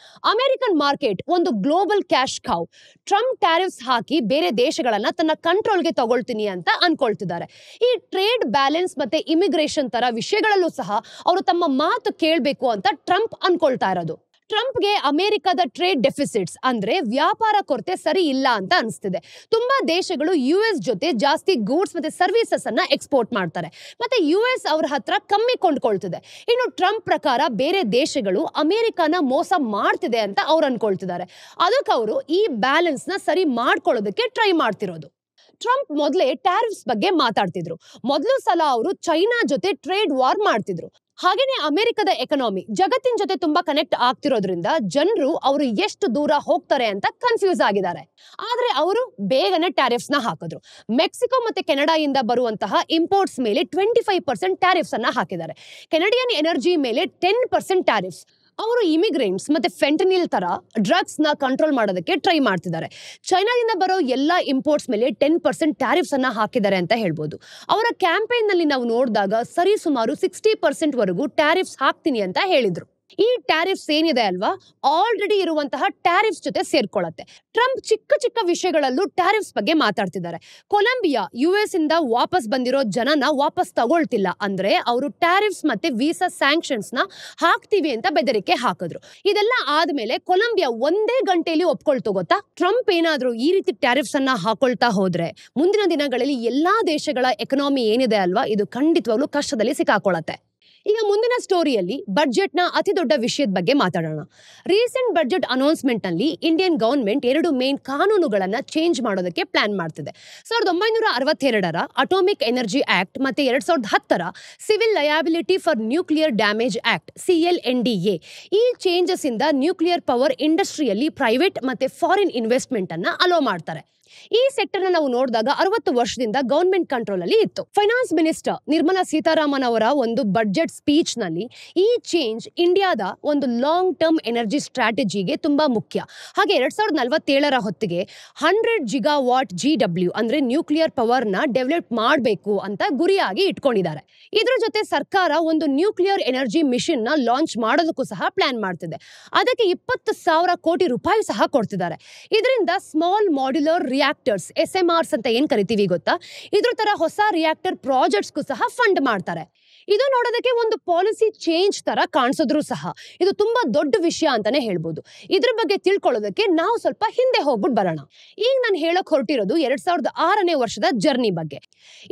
ಅಮೆರಿಕನ್ ಮಾರ್ಕೆಟ್ ಒಂದು global cash cow. Trump tariffs ಹಾಕಿ ಬೇರೆ ದೇಶಗಳನ್ನ ತನ್ನ ಕಂಟ್ರೋಲ್ಗೆ ತಗೊಳ್ತೀನಿ ಅಂತ ಅನ್ಕೊಳ್ತಿದ್ದಾರೆ. ಈ ಟ್ರೇಡ್ ಬ್ಯಾಲೆನ್ಸ್ ಮತ್ತೆ ಇಮಿಗ್ರೇಷನ್ ತರ ವಿಷಯಗಳಲ್ಲೂ ಸಹ ಅವರು ತಮ್ಮ ಮಾತು ಕೇಳಬೇಕು ಅಂತ ಟ್ರಂಪ್ ಅನ್ಕೊಳ್ತಾ ಇರೋದು. ಟ್ರಂಪ್ಗೆ ಅಮೆರಿಕದ ಟ್ರೇಡ್ ಡೆಫಿಸಿಟ್ಸ್ ಅಂದ್ರೆ ವ್ಯಾಪಾರ ಕೊರತೆ ಸರಿ ಇಲ್ಲ ಅಂತ ಅನಿಸ್ತಿದೆ. ತುಂಬಾ ದೇಶಗಳು ಯುಎಸ್ ಜೊತೆ ಜಾಸ್ತಿ ಗೂಡ್ಸ್ ಮತ್ತೆ ಸರ್ವಿಸಸ್ ಅನ್ನ ಎಕ್ಸ್ಪೋರ್ಟ್ ಮಾಡ್ತಾರೆ, ಮತ್ತೆ ಯುಎಸ್ ಅವ್ರ ಹತ್ರ ಕಮ್ಮಿ ಕೊಂಡ್ಕೊಳ್ತಿದೆ. ಇನ್ನು ಟ್ರಂಪ್ ಪ್ರಕಾರ ಬೇರೆ ದೇಶಗಳು ಅಮೆರಿಕನ ಮೋಸ ಮಾಡ್ತಿದೆ ಅಂತ ಅವ್ರು ಅನ್ಕೊಳ್ತಿದ್ದಾರೆ. ಅದಕ್ಕೆ ಅವರು ಈ ಬ್ಯಾಲೆನ್ಸ್ ನ ಸರಿ ಮಾಡ್ಕೊಳ್ಳೋದಕ್ಕೆ ಟ್ರೈ ಮಾಡ್ತಿರೋದು. ಟ್ರಂಪ್ ಮೊದಲೇ ಟ್ಯಾರಿಫ್ಸ್ ಬಗ್ಗೆ ಮಾತಾಡ್ತಿದ್ರು. ಮೊದಲು ಸಲ ಅವರು ಚೈನಾ ಜೊತೆ ಟ್ರೇಡ್ ವಾರ್ ಮಾಡ್ತಿದ್ರು. ಹಾಗೇನೆ ಅಮೆರಿಕದ ಎಕನಾಮಿ ಜಗತ್ತಿನ ಜೊತೆ ತುಂಬಾ ಕನೆಕ್ಟ್ ಆಗ್ತಿರೋದ್ರಿಂದ ಜನರು ಅವರು ಎಷ್ಟು ದೂರ ಹೋಗ್ತಾರೆ ಅಂತ ಕನ್ಫ್ಯೂಸ್ ಆಗಿದ್ದಾರೆ. ಆದ್ರೆ ಅವರು ಬೇಗನೆ ಟ್ಯಾರಿಫ್ಸ್ ನ ಹಾಕಿದ್ರು. ಮೆಕ್ಸಿಕೋ ಮತ್ತೆ ಕೆನಡಾಯಿಂದ ಬರುವಂತಹ ಇಂಪೋರ್ಟ್ಸ್ ಮೇಲೆ 25% ಟ್ಯಾರಿಫ್ಸ್ ಅನ್ನ ಹಾಕಿದ್ದಾರೆ. ಕೆನಡಿಯನ್ ಎನರ್ಜಿ ಮೇಲೆ 10% ಟ್ಯಾರಿಫ್ಸ್. ಅವರು ಇಮಿಗ್ರೆಂಟ್ಸ್ ಮತ್ತೆ ಫೆಂಟನಿಲ್ ತರ ಡ್ರಗ್ಸ್ ನ ಕಂಟ್ರೋಲ್ ಮಾಡೋದಕ್ಕೆ ಟ್ರೈ ಮಾಡ್ತಿದ್ದಾರೆ. ಚೈನಾದಿಂದ ಬರೋ ಎಲ್ಲಾ ಇಂಪೋರ್ಟ್ಸ್ ಮೇಲೆ 10% ಟ್ಯಾರಿಫ್ಸ್ ಅನ್ನ ಹಾಕಿದ್ದಾರೆ ಅಂತ ಹೇಳ್ಬೋದು. ಅವರ ಕ್ಯಾಂಪೇನ್ ನಲ್ಲಿ ನಾವು ನೋಡಿದಾಗ ಸರಿ ಸುಮಾರು 60% ವರೆಗೂ ಟ್ಯಾರಿಫ್ಸ್ ಹಾಕ್ತೀನಿ ಅಂತ ಹೇಳಿದ್ರು. ಈ ಟ್ಯಾರಿಫ್ಸ್ ಏನಿದೆ ಅಲ್ವಾ, ಆಲ್ರೆಡಿ ಇರುವಂತಹ ಟ್ಯಾರಿಫ್ಸ್ ಜೊತೆ ಸೇರ್ಕೊಳ್ಳುತ್ತೆ. ಟ್ರಂಪ್ ಚಿಕ್ಕ ಚಿಕ್ಕ ವಿಷಯಗಳಲ್ಲೂ ಟ್ಯಾರಿಫ್ಸ್ ಬಗ್ಗೆ ಮಾತಾಡ್ತಿದ್ದಾರೆ. ಕೊಲಂಬಿಯಾ ಯುಎಸ್ ಇಂದ ವಾಪಸ್ ಬಂದಿರೋ ಜನನ ವಾಪಸ್ ತಗೊಳ್ತಿಲ್ಲ ಅಂದ್ರೆ ಅವರು ಟ್ಯಾರಿಫ್ಸ್ ಮತ್ತೆ ವೀಸಾ ಸ್ಯಾಂಕ್ಷನ್ಸ್ ನ ಹಾಕ್ತೀವಿ ಅಂತ ಬೆದರಿಕೆ ಹಾಕಿದ್ರು. ಇದೆಲ್ಲ ಆದ್ಮೇಲೆ ಕೊಲಂಬಿಯಾ ಒಂದೇ ಗಂಟೆಯಲ್ಲಿ ಒಪ್ಕೊಳ್ತು ಗೊತ್ತಾ. ಟ್ರಂಪ್ ಏನಾದ್ರೂ ಈ ರೀತಿ ಟ್ಯಾರಿಫ್ಸ್ ಅನ್ನ ಹಾಕೊಳ್ತಾ ಹೋದ್ರೆ ಮುಂದಿನ ದಿನಗಳಲ್ಲಿ ಎಲ್ಲಾ ದೇಶಗಳ ಎಕನಾಮಿ ಏನಿದೆ ಅಲ್ವಾ, ಇದು ಖಂಡಿತವಾಗ್ಲೂ ಕಷ್ಟದಲ್ಲಿ ಸಿಕ್ಕಾಕೊಳ್ಳುತ್ತೆ. ಈಗ ಮುಂದಿನ ಸ್ಟೋರಿಯಲ್ಲಿ ಬಡ್ಜೆಟ್ ನ ಅತಿ ದೊಡ್ಡ ವಿಷಯದ ಬಗ್ಗೆ ಮಾತಾಡೋಣ. ರೀಸೆಂಟ್ ಬಡ್ಜೆಟ್ ಅನೌನ್ಸ್ಮೆಂಟ್ ನಲ್ಲಿ ಇಂಡಿಯನ್ ಗವರ್ಮೆಂಟ್ 2 ಮೇನ್ ಕಾನೂನುಗಳನ್ನ ಚೇಂಜ್ ಮಾಡೋದಕ್ಕೆ ಪ್ಲಾನ್ ಮಾಡ್ತಿದೆ. 1962ರ ಅಟೋಮಿಕ್ ಎನರ್ಜಿ ಆಕ್ಟ್ ಮತ್ತೆ 2010ರ civil liability for nuclear damage act CLNDA. ಈ ಚೇಂಜಸ್ ಇಂದ ನ್ಯೂಕ್ಲಿಯರ್ ಪವರ್ ಇಂಡಸ್ಟ್ರಿಯಲ್ಲಿ ಪ್ರೈವೇಟ್ ಮತ್ತೆ ಫಾರಿನ್ ಇನ್ವೆಸ್ಟ್ಮೆಂಟ್ ಅನ್ನ ಅಲೋ ಮಾಡ್ತಾರೆ. ಈ ಸೆಕ್ಟರ್ ನಾವು ನೋಡಿದಾಗ 60 ವರ್ಷದಿಂದ ಗವರ್ಮೆಂಟ್ ಕಂಟ್ರೋಲ್ ಅಲ್ಲಿ ಇತ್ತು. ಫೈನಾನ್ಸ್ ಮಿನಿಸ್ಟರ್ ನಿರ್ಮಲಾ ಸೀತಾರಾಮನ್ ಅವರ ಒಂದು ಬಡ್ಜೆಟ್ ಸ್ಪೀಚ್ ನಲ್ಲಿ ಈ ಚೇಂಜ್ ಇಂಡಿಯಾದ ಒಂದು ಲಾಂಗ್ ಟರ್ಮ್ ಎನರ್ಜಿ ಸ್ಟ್ರಾಟಜಿಗೆ ತುಂಬಾ ಮುಖ್ಯ. ಹಾಗೆ 2047ರ ಹೊತ್ತಿಗೆ 100 ಗಿಗಾವಾಟ್ GW ಅಂದ್ರೆ ನ್ಯೂಕ್ಲಿಯರ್ ಪವರ್ ನ ಡೆವಲಪ್ ಮಾಡಬೇಕು ಅಂತ ಗುರಿಯಾಗಿ ಇಟ್ಕೊಂಡಿದ್ದಾರೆ. ಇದ್ರ ಜೊತೆ ಸರ್ಕಾರ ಒಂದು ನ್ಯೂಕ್ಲಿಯರ್ ಎನರ್ಜಿ ಮಿಷನ್ ನ ಲಾಂಚ್ ಮಾಡೋದಕ್ಕೂ ಸಹ ಪ್ಲಾನ್ ಮಾಡ್ತಿದೆ. ಅದಕ್ಕೆ 20,000 ಕೋಟಿ ರೂಪಾಯಿ ಸಹ ಕೊಡ್ತಿದ್ದಾರೆ. ಇದರಿಂದ ಸ್ಮಾಲ್ ಮಾಡ್ಯುಲರ್ ರಿಯಾಕ್ಟರ್ಸ್ SMRs ಅಂತ ಏನ್ ಕರಿತೀವಿ ಗೊತ್ತಾ, ಇದ್ರ ತರ ಹೊಸ ರಿಯಾಕ್ಟರ್ ಪ್ರಾಜೆಕ್ಟ್ಸ್ಗೂ ಸಹ ಫಂಡ್ ಮಾಡ್ತಾರೆ. ಇದು ನೋಡೋದಕ್ಕೆ ಒಂದು ಪಾಲಿಸಿ ಚೇಂಜ್ ತರ ಕಾಣಿಸಿದ್ರು ಸಹ ಇದು ತುಂಬಾ ದೊಡ್ಡ ವಿಷಯ ಅಂತಾನೆ ಹೇಳ್ಬೋದು. ಇದ್ರ ಬಗ್ಗೆ ತಿಳ್ಕೊಳ್ಳೋದಕ್ಕೆ ನಾವು ಸ್ವಲ್ಪ ಹಿಂದೆ ಹೋಗ್ಬಿಟ್ಟು ಬರೋಣ. ಈಗ ನಾನು ಹೇಳಕ್ ಹೊರಟಿರೋದು 2006ನೇ ವರ್ಷದ ಜರ್ನಿ ಬಗ್ಗೆ.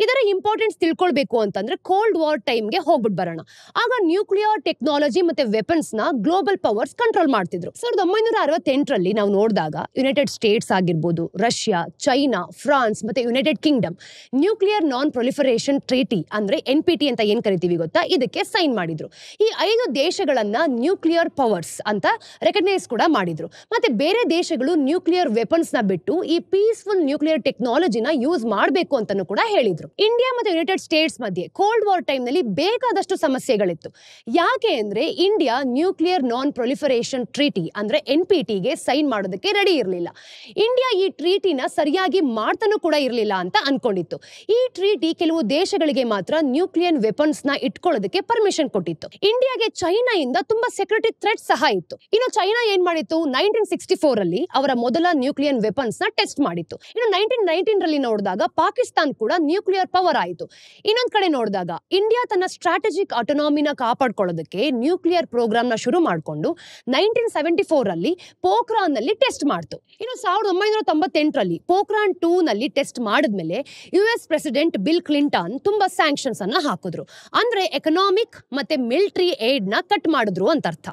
ಇದರ ಇಂಪಾರ್ಟೆನ್ಸ್ ತಿಳ್ಕೊಳ್ಬೇಕು ಅಂತಂದ್ರೆ ಕೋಲ್ಡ್ ವಾರ್ ಟೈಮ್ಗೆ ಹೋಗ್ಬಿಟ್ಟು ಬರೋಣ. ಆಗ ನ್ಯೂಕ್ಲಿಯರ್ ಟೆಕ್ನಾಲಜಿ ಮತ್ತೆ ವೆಪನ್ಸ್ ನ ಗ್ಲೋಬಲ್ ಪವರ್ಸ್ ಕಂಟ್ರೋಲ್ ಮಾಡ್ತಿದ್ರು. 1968ರಲ್ಲಿ ನಾವು ನೋಡಿದಾಗ ಯುನೈಟೆಡ್ ಸ್ಟೇಟ್ಸ್ ಆಗಿರ್ಬೋದು, ರಷ್ಯಾ, ಚೈನಾ, ಫ್ರಾನ್ಸ್ ಮತ್ತೆ ಯುನೈಟೆಡ್ ಕಿಂಗ್ಡಮ್ ನ್ಯೂಕ್ಲಿಯರ್ ನಾನ್ ಪ್ರೊಲಿಫರೇಷನ್ ಟ್ರೀಟಿ ಅಂದ್ರೆ NPT ಅಂತ ಏನ್ ಕರಿತೀವಿ ಗೊತ್ತಾ, ಇದಕ್ಕೆ ಸೈನ್ ಮಾಡಿದ್ರು. ಈ 5 ದೇಶಗಳನ್ನ ನ್ಯೂಕ್ಲಿಯರ್ ಪವರ್ಸ್ ಅಂತ ರೆಕಗ್ನೈಸ್ ಕೂಡ ಮಾಡಿದ್ರು. ಮತ್ತೆ ಬೇರೆ ದೇಶಗಳು ನ್ಯೂಕ್ಲಿಯರ್ ವೆಪನ್ಸ್ ನ ಬಿಟ್ಟು ಈ ಪೀಸ್ಫುಲ್ ನ್ಯೂಕ್ಲಿಯರ್ ಟೆಕ್ನಾಲಜಿನ ಯೂಸ್ ಮಾಡಬೇಕು ಅಂತಾನೂ ಕೂಡ ಹೇಳಿದ್ರು. ಇಂಡಿಯಾ ಮತ್ತೆ ಯುನೈಟೆಡ್ ಸ್ಟೇಟ್ಸ್ ಮಧ್ಯೆ ಕೋಲ್ಡ್ ವಾರ್ ಟೈಮ್ ನಲ್ಲಿ ಬೇಕಾದಷ್ಟು ಸಮಸ್ಯೆಗಳಿತ್ತು. ಯಾಕೆ ಅಂದ್ರೆ ಇಂಡಿಯಾ ನ್ಯೂಕ್ಲಿಯರ್ ನಾನ್ ಪ್ರೊಲಿಫರೇಷನ್ ಟ್ರೀಟಿ ಅಂದ್ರೆ NPTಗೆ ಸೈನ್ ಮಾಡೋದಕ್ಕೆ ರೆಡಿ ಇರಲಿಲ್ಲ. ಇಂಡಿಯಾ ಈ ಟ್ರೀಟಿನ ಸರಿಯಾಗಿ ಮಾಡ್ತಾನೂ ಕೂಡ ಇರಲಿಲ್ಲ ಅಂತ ಅನ್ಕೊಂಡಿತ್ತು. ಈ ಟ್ರೀಟಿ ಕೆಲವು ದೇಶಗಳಿಗೆ ಮಾತ್ರ ನ್ಯೂಕ್ಲಿಯರ್ ವೆಪನ್ಸ್ ನ ಇಟ್ಕೊಳ್ಳೋದಕ್ಕೆ ಪರ್ಮಿಷನ್ ಕೊಟ್ಟಿತ್ತು. ಇಂಡಿಯಾಗೆ ಚೈನಾ ಇಂದ ತುಂಬಾ ಸೆಕ್ಯೂರಿಟಿ ಥ್ರೆಟ್ ಸಹ ಇತ್ತು. ಇನ್ನು ಚೈನಾ ಏನ್ ಮಾಡಿತ್ತು, 1964ರಲ್ಲಿ ಅವರ ಮೊದಲ ನ್ಯೂಕ್ಲಿಯರ್ ವೆಪನ್ಸ್ ನ ಟೆಸ್ಟ್ ಮಾಡಿತ್ತು. ಇನ್ನು 1919ರಲ್ಲಿ ನೋಡಿದಾಗ ಪಾಕಿಸ್ತಾನ್ ಕೂಡ ನ್ಯೂಕ್ಲಿಯರ್ ಪವರ್ ಆಯಿತು. ಇನ್ನೊಂದ್ ಕಡೆ ನೋಡಿದಾಗ ಇಂಡಿಯಾ ತನ್ನ ಸ್ಟ್ರಾಟಜಿಕ್ ಆಟೋನಾಮಿನ ಕಾಪಾಡ್ಕೊಳ್ಳೋದಕ್ಕೆ ನ್ಯೂಕ್ಲಿಯರ್ ಪ್ರೋಗ್ರಾಮ್ ನ ಶುರು ಮಾಡಿಕೊಂಡು 1974ರಲ್ಲಿ ಪೋಖ್ರಾನ್ ನಲ್ಲಿ ಟೆಸ್ಟ್ ಮಾಡ್ತು. ಇನ್ನು 1998ರಲ್ಲಿ ಪೋಖ್ರಾನ್ 2 ನಲ್ಲಿ ಟೆಸ್ಟ್ ಮಾಡಿದ್ಮೇಲೆ US ಪ್ರೆಸಿಡೆಂಟ್ ಬಿಲ್ ಕ್ಲಿಂಟನ್ ತುಂಬಾ ಸ್ಯಾಂಕ್ಷನ್ಸ್ ಅನ್ನ ಹಾಕಿದ್ರು. ಅಂದ್ರೆ ಎಕನಾಮಿಕ್ ಮತ್ತೆ ಮಿಲಿಟರಿ ಏಡ್ ನ ಕಟ್ ಮಾಡಿದ್ರು ಅಂತ ಅರ್ಥ.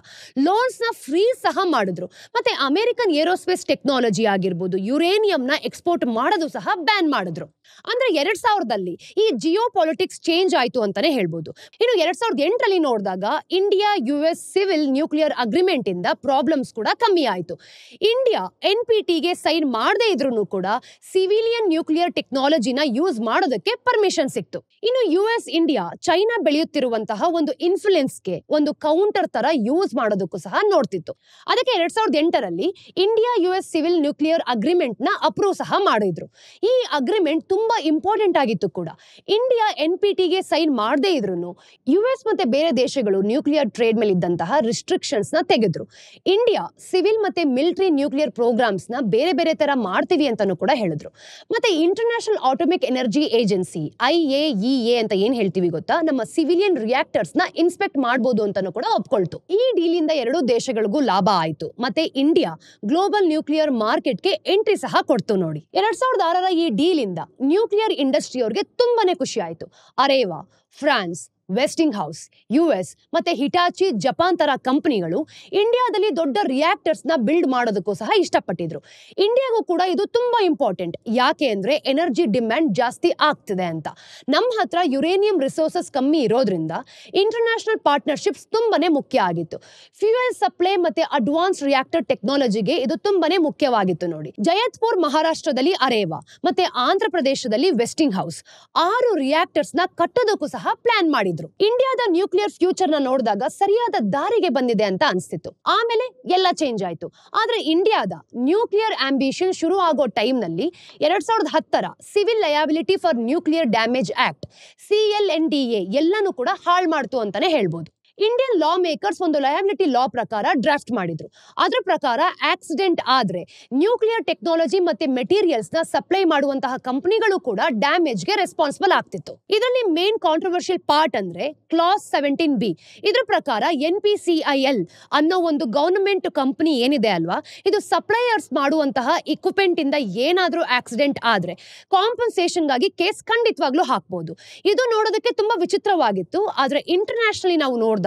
ಲೋನ್ಸ್ ನ ಫ್ರೀ ಸಹ ಮಾಡಿದ್ರು. ಮತ್ತೆ ಅಮೆರಿಕನ್ ಏರೋಸ್ಪೇಸ್ ಟೆಕ್ನಾಲಜಿ ಆಗಿರ್ಬೋದು, ಯುರೇನಿಯಂ ನ ಎಕ್ಸ್ಪೋರ್ಟ್ ಮಾಡೋದು ಸಹ ಬ್ಯಾನ್ ಮಾಡಿದ್ರು. ಅಂದ್ರೆ 2000ರಲ್ಲಿ ಈ ಜಿಯೋ ಪಾಲಿಟಿಕ್ಸ್ ಚೇಂಜ್ ಆಯ್ತು ಅಂತಾನೆ ಹೇಳ್ಬೋದು. ಇನ್ನು 2008ರಲ್ಲಿ ನೋಡಿದಾಗ India US civil nuclear agreement ಇಂದ ಪ್ರಾಬ್ಲಮ್ಸ್ ಕೂಡ ಕಮ್ಮಿ ಆಯ್ತು. ಇಂಡಿಯಾ NPTಗೆ ಸೈನ್ ಮಾಡದೇ ಇದ್ರೂ ಕೂಡ ಸಿವಿಲಿಯನ್ ನ್ಯೂಕ್ಲಿಯರ್ ಟೆಕ್ನಾಲಜಿನ ಯೂಸ್ ಮಾಡೋದಕ್ಕೆ ಪರ್ಮಿಷನ್ ಸಿಕ್ತು. ಇನ್ನು US ಇಂಡಿಯಾ ಚೈನಾ ಬೆಳೆಯುತ್ತಿರುವಂತಹ ಒಂದು ಇನ್ಫ್ಲುಯೆನ್ಸ್ಗೆ ಒಂದು ಕೌಂಟರ್ ತರ ಯೂಸ್ ಮಾಡೋದಕ್ಕೂ ಸಹ ನೋಡ್ತಿತ್ತು. ಅದಕ್ಕೆ 2008ರಲ್ಲಿ India US civil nuclear agreement ನ ಅಪ್ರೂವ್ ಸಹ ಮಾಡಿದ್ರು. ಈ ಅಗ್ರಿಮೆಂಟ್ ತುಂಬಾ ಇಂಪಾರ್ಟೆಂಟ್ ಆಗಿತ್ತು ಕೂಡ. ಇಂಡಿಯಾ NPTಗೆ ಸೈನ್ ಮಾಡದೇ ಇದ್ರು US ಮತ್ತೆ ಬೇರೆ ದೇಶಗಳು ನ್ಯೂಕ್ಲಿಯರ್ ಟ್ರೇಡ್ ಮೇಲೆ ಇದ್ದಂತಹ ರಿಸ್ಟ್ರಿಕ್ಷನ್ಸ್ ನ ತೆಗೆದ್ರು. ಇಂಡಿಯಾ ಸಿವಿಲ್ ಮತ್ತೆ ಮಿಲಿಟರಿ ನ್ಯೂಕ್ಲಿಯರ್ ಪ್ರೋಗ್ರಾಮ್ಸ್ ನ ಬೇರೆ ಬೇರೆ ತರ ಮಾಡ್ತೀವಿ ಅಂತಾನು ಕೂಡ ಹೇಳಿದ್ರು. ಮತ್ತೆ international atomic energy agency IAEA ಅಂತ ಏನ್ ಹೇಳ್ತೀವಿ ಗೊತ್ತಾ, ನಮ್ಮ ಸಿವಿಲಿಯನ್ ರಿಯಾಕ್ಟರ್ಸ್ ನ ಇನ್ಸ್ಪೆಕ್ಟ್ ಮಾಡಬಹುದು ಅಂತಾನು ಕೂಡ ಒಪ್ಕೊಳ್ತು. ಈ ಡೀಲ್ ಇಂದ ಎರಡೂ ದೇಶಗಳಿಗೂ ಲಾಭ ಆಯ್ತು. ಮತ್ತೆ ಇಂಡಿಯಾ ಗ್ಲೋಬಲ್ ನ್ಯೂಕ್ಲಿಯರ್ ಮಾರ್ಕೆಟ್ಗೆ ಎಂಟ್ರಿ ಸಹ ಕೊಡ್ತು ನೋಡಿ. 2006ರ ಈ ಡೀಲ್ ಇಂದ ನ್ಯೂಕ್ಲಿಯರ್ ಇಂಡಸ್ಟ್ರಿ ಅವರಿಗೆ ತುಂಬಾನೇ ಖುಷಿ ಆಯ್ತು. ಅರೇವಾ, ಫ್ರಾನ್ಸ್, ವೆಸ್ಟಿಂಗ್ ಹೌಸ್, US ಮತ್ತೆ ಹಿಟಾಚಿ ಜಪಾನ್ ತರ ಕಂಪನಿಗಳು ಇಂಡಿಯಾದಲ್ಲಿ ದೊಡ್ಡ ರಿಯಾಕ್ಟರ್ಸ್ ನ ಬಿಲ್ಡ್ ಮಾಡೋದಕ್ಕೂ ಸಹ ಇಷ್ಟಪಟ್ಟಿದ್ರು. ಇಂಡಿಯಾಗೂ ಕೂಡ ಇದು ತುಂಬಾ ಇಂಪಾರ್ಟೆಂಟ್. ಯಾಕೆ ಅಂದ್ರೆ ಎನರ್ಜಿ ಡಿಮ್ಯಾಂಡ್ ಜಾಸ್ತಿ ಆಗ್ತಿದೆ ಅಂತ. ನಮ್ಮ ಹತ್ರ ಯುರೇನಿಯಂ ರಿಸೋರ್ಸಸ್ ಕಮ್ಮಿ ಇರೋದ್ರಿಂದ ಇಂಟರ್ನ್ಯಾಷನಲ್ ಪಾರ್ಟ್ನರ್ಶಿಪ್ಸ್ ತುಂಬಾನೇ ಮುಖ್ಯ ಆಗಿತ್ತು. ಫ್ಯೂಯಲ್ ಸಪ್ಲೈ ಮತ್ತೆ ಅಡ್ವಾನ್ಸ್ ರಿಯಾಕ್ಟರ್ ಟೆಕ್ನಾಲಜಿಗೆ ಇದು ತುಂಬಾನೇ ಮುಖ್ಯವಾಗಿತ್ತು ನೋಡಿ. ಜಯತ್ಪುರ್ ಮಹಾರಾಷ್ಟ್ರದಲ್ಲಿ ಅರೇವಾ ಮತ್ತೆ ಆಂಧ್ರ ಪ್ರದೇಶದಲ್ಲಿ ವೆಸ್ಟಿಂಗ್ ಹೌಸ್ 6 ರಿಯಾಕ್ಟರ್ಸ್ ನ ಕಟ್ಟೋದಕ್ಕೂ ಸಹ ಪ್ಲಾನ್ ಮಾಡಿದ್ರು. ಇಂಡಿಯಾದ ನ್ಯೂಕ್ಲಿಯರ್ ಫ್ಯೂಚರ್ ನ ನೋಡಿದಾಗ ಸರಿಯಾದ ದಾರಿಗೆ ಬಂದಿದೆ ಅಂತ ಅನ್ಸ್ತಿತ್ತು. ಆಮೇಲೆ ಎಲ್ಲ ಚೇಂಜ್ ಆಯ್ತು. ಆದ್ರೆ ಇಂಡಿಯಾದ ನ್ಯೂಕ್ಲಿಯರ್ ಆಂಬಿಷನ್ ಶುರು ಆಗೋ ಟೈಮ್ ನಲ್ಲಿ 2010ರ civil liability for nuclear damage act CLNDA ಎಲ್ಲಾನು ಕೂಡ ಹಾಳು ಮಾಡ್ತು ಅಂತಾನೆ ಹೇಳ್ಬೋದು. ಇಂಡಿಯನ್ ಲಾ ಮೇಕರ್ಸ್ ಒಂದು ಲಯಬಿಲಿಟಿ ಲಾ ಪ್ರಕಾರ ಡ್ರಾಫ್ಟ್ ಮಾಡಿದ್ರು. ಅದ್ರ ಪ್ರಕಾರ ಆಕ್ಸಿಡೆಂಟ್ ಆದ್ರೆ ನ್ಯೂಕ್ಲಿಯರ್ ಟೆಕ್ನಾಲಜಿ ಮತ್ತೆ ಮೆಟೀರಿಯಲ್ಸ್ ನ ಸಪ್ಲೈ ಮಾಡುವಂತಹ ಕಂಪನಿಗಳು ಕೂಡ ಡ್ಯಾಮೇಜ್ ಗೆ ರೆಸ್ಪಾನ್ಸಿಬಲ್ ಆಗ್ತಿತ್ತು. ಇದರಲ್ಲಿ ಮೇನ್ ಕಾಂಟ್ರವರ್ಷಿಯಲ್ ಪಾರ್ಟ್ ಅಂದ್ರೆ ಕ್ಲಾಸ್ 17B. ಇದ್ರ ಪ್ರಕಾರ NPCIL ಅನ್ನೋ ಒಂದು ಗವರ್ನಮೆಂಟ್ ಕಂಪನಿ ಏನಿದೆ ಅಲ್ವಾ, ಇದು ಸಪ್ಲೈಯರ್ಸ್ ಮಾಡುವಂತಹ ಇಕ್ವಿಪ್ಮೆಂಟ್ ಇಂದ ಏನಾದ್ರೂ ಆಕ್ಸಿಡೆಂಟ್ ಆದ್ರೆ ಕಾಂಪನ್ಸೇಷನ್ ಗಾಗಿ ಕೇಸ್ ಖಂಡಿತವಾಗ್ಲೂ ಹಾಕ್ಬಹುದು. ಇದು ನೋಡೋದಕ್ಕೆ ತುಂಬಾ ವಿಚಿತ್ರವಾಗಿತ್ತು. ಆದ್ರೆ ಇಂಟರ್ನ್ಯಾಷನಲಿ ನಾವು ನೋಡಿದಾಗ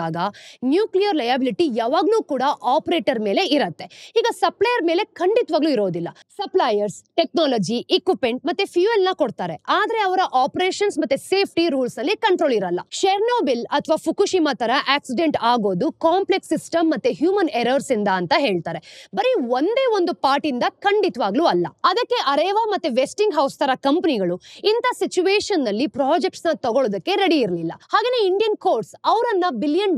ನ್ಯೂಕ್ಲಿಯರ್ ಲಯಬಿಲಿಟಿ ಯಾವಾಗ್ಲೂ ಕೂಡ ಆಪರೇಟರ್ ಮೇಲೆ ಇರುತ್ತೆ. ಈಗ ಸಪ್ಲೈಯರ್ ಮೇಲೆ ಖಂಡಿತವಾಗ್ಲೂ ಇರೋದಿಲ್ಲ. ಸಪ್ಲೈಯರ್ಸ್ ಟೆಕ್ನಾಲಜಿ, ಇಕ್ವಿಪ್ಮೆಂಟ್ ಮತ್ತೆ ಫ್ಯೂಯಲ್ ನ ಕೊಡ್ತಾರೆ. ಆದ್ರೆ ಅವರ ಆಪರೇಷನ್ಸ್ ಮತ್ತೆ ಸೇಫ್ಟಿ ರೂಲ್ಸ್ ಅಲ್ಲಿ ಕಂಟ್ರೋಲ್ ಇರಲ್ಲ. ಶೆರ್ನೋಬಿಲ್ ಅಥವಾ ಫುಕುಶಿಮಾ ತರ ಆಕ್ಸಿಡೆಂಟ್ ಆಗೋದು ಕಾಂಪ್ಲೆಕ್ಸ್ ಸಿಸ್ಟಮ್ ಮತ್ತೆ ಹ್ಯೂಮನ್ ಎರರ್ಸ್ ಇಂದ ಅಂತ ಹೇಳ್ತಾರೆ. ಬರೀ ಒಂದೇ ಒಂದು ಪಾರ್ಟ್ ಇಂದ ಖಂಡಿತವಾಗ್ಲೂ ಅಲ್ಲ. ಅದಕ್ಕೆ ಅರೇವಾ ಮತ್ತೆ ವೆಸ್ಟಿಂಗ್ ಹೌಸ್ ತರ ಕಂಪನಿಗಳು ಇಂಥ ಸಿಚುವೇಶನ್ ನಲ್ಲಿ ಪ್ರಾಜೆಕ್ಟ್ಸ್ ನ ತಗೊಳ್ಳೋದಕ್ಕೆ ರೆಡಿ ಇರಲಿಲ್ಲ. ಹಾಗೇನೆ ಇಂಡಿಯನ್ ಕೋರ್ಟ್ಸ್ ಅವರನ್ನ $1 ಬಿಲಿಯನ್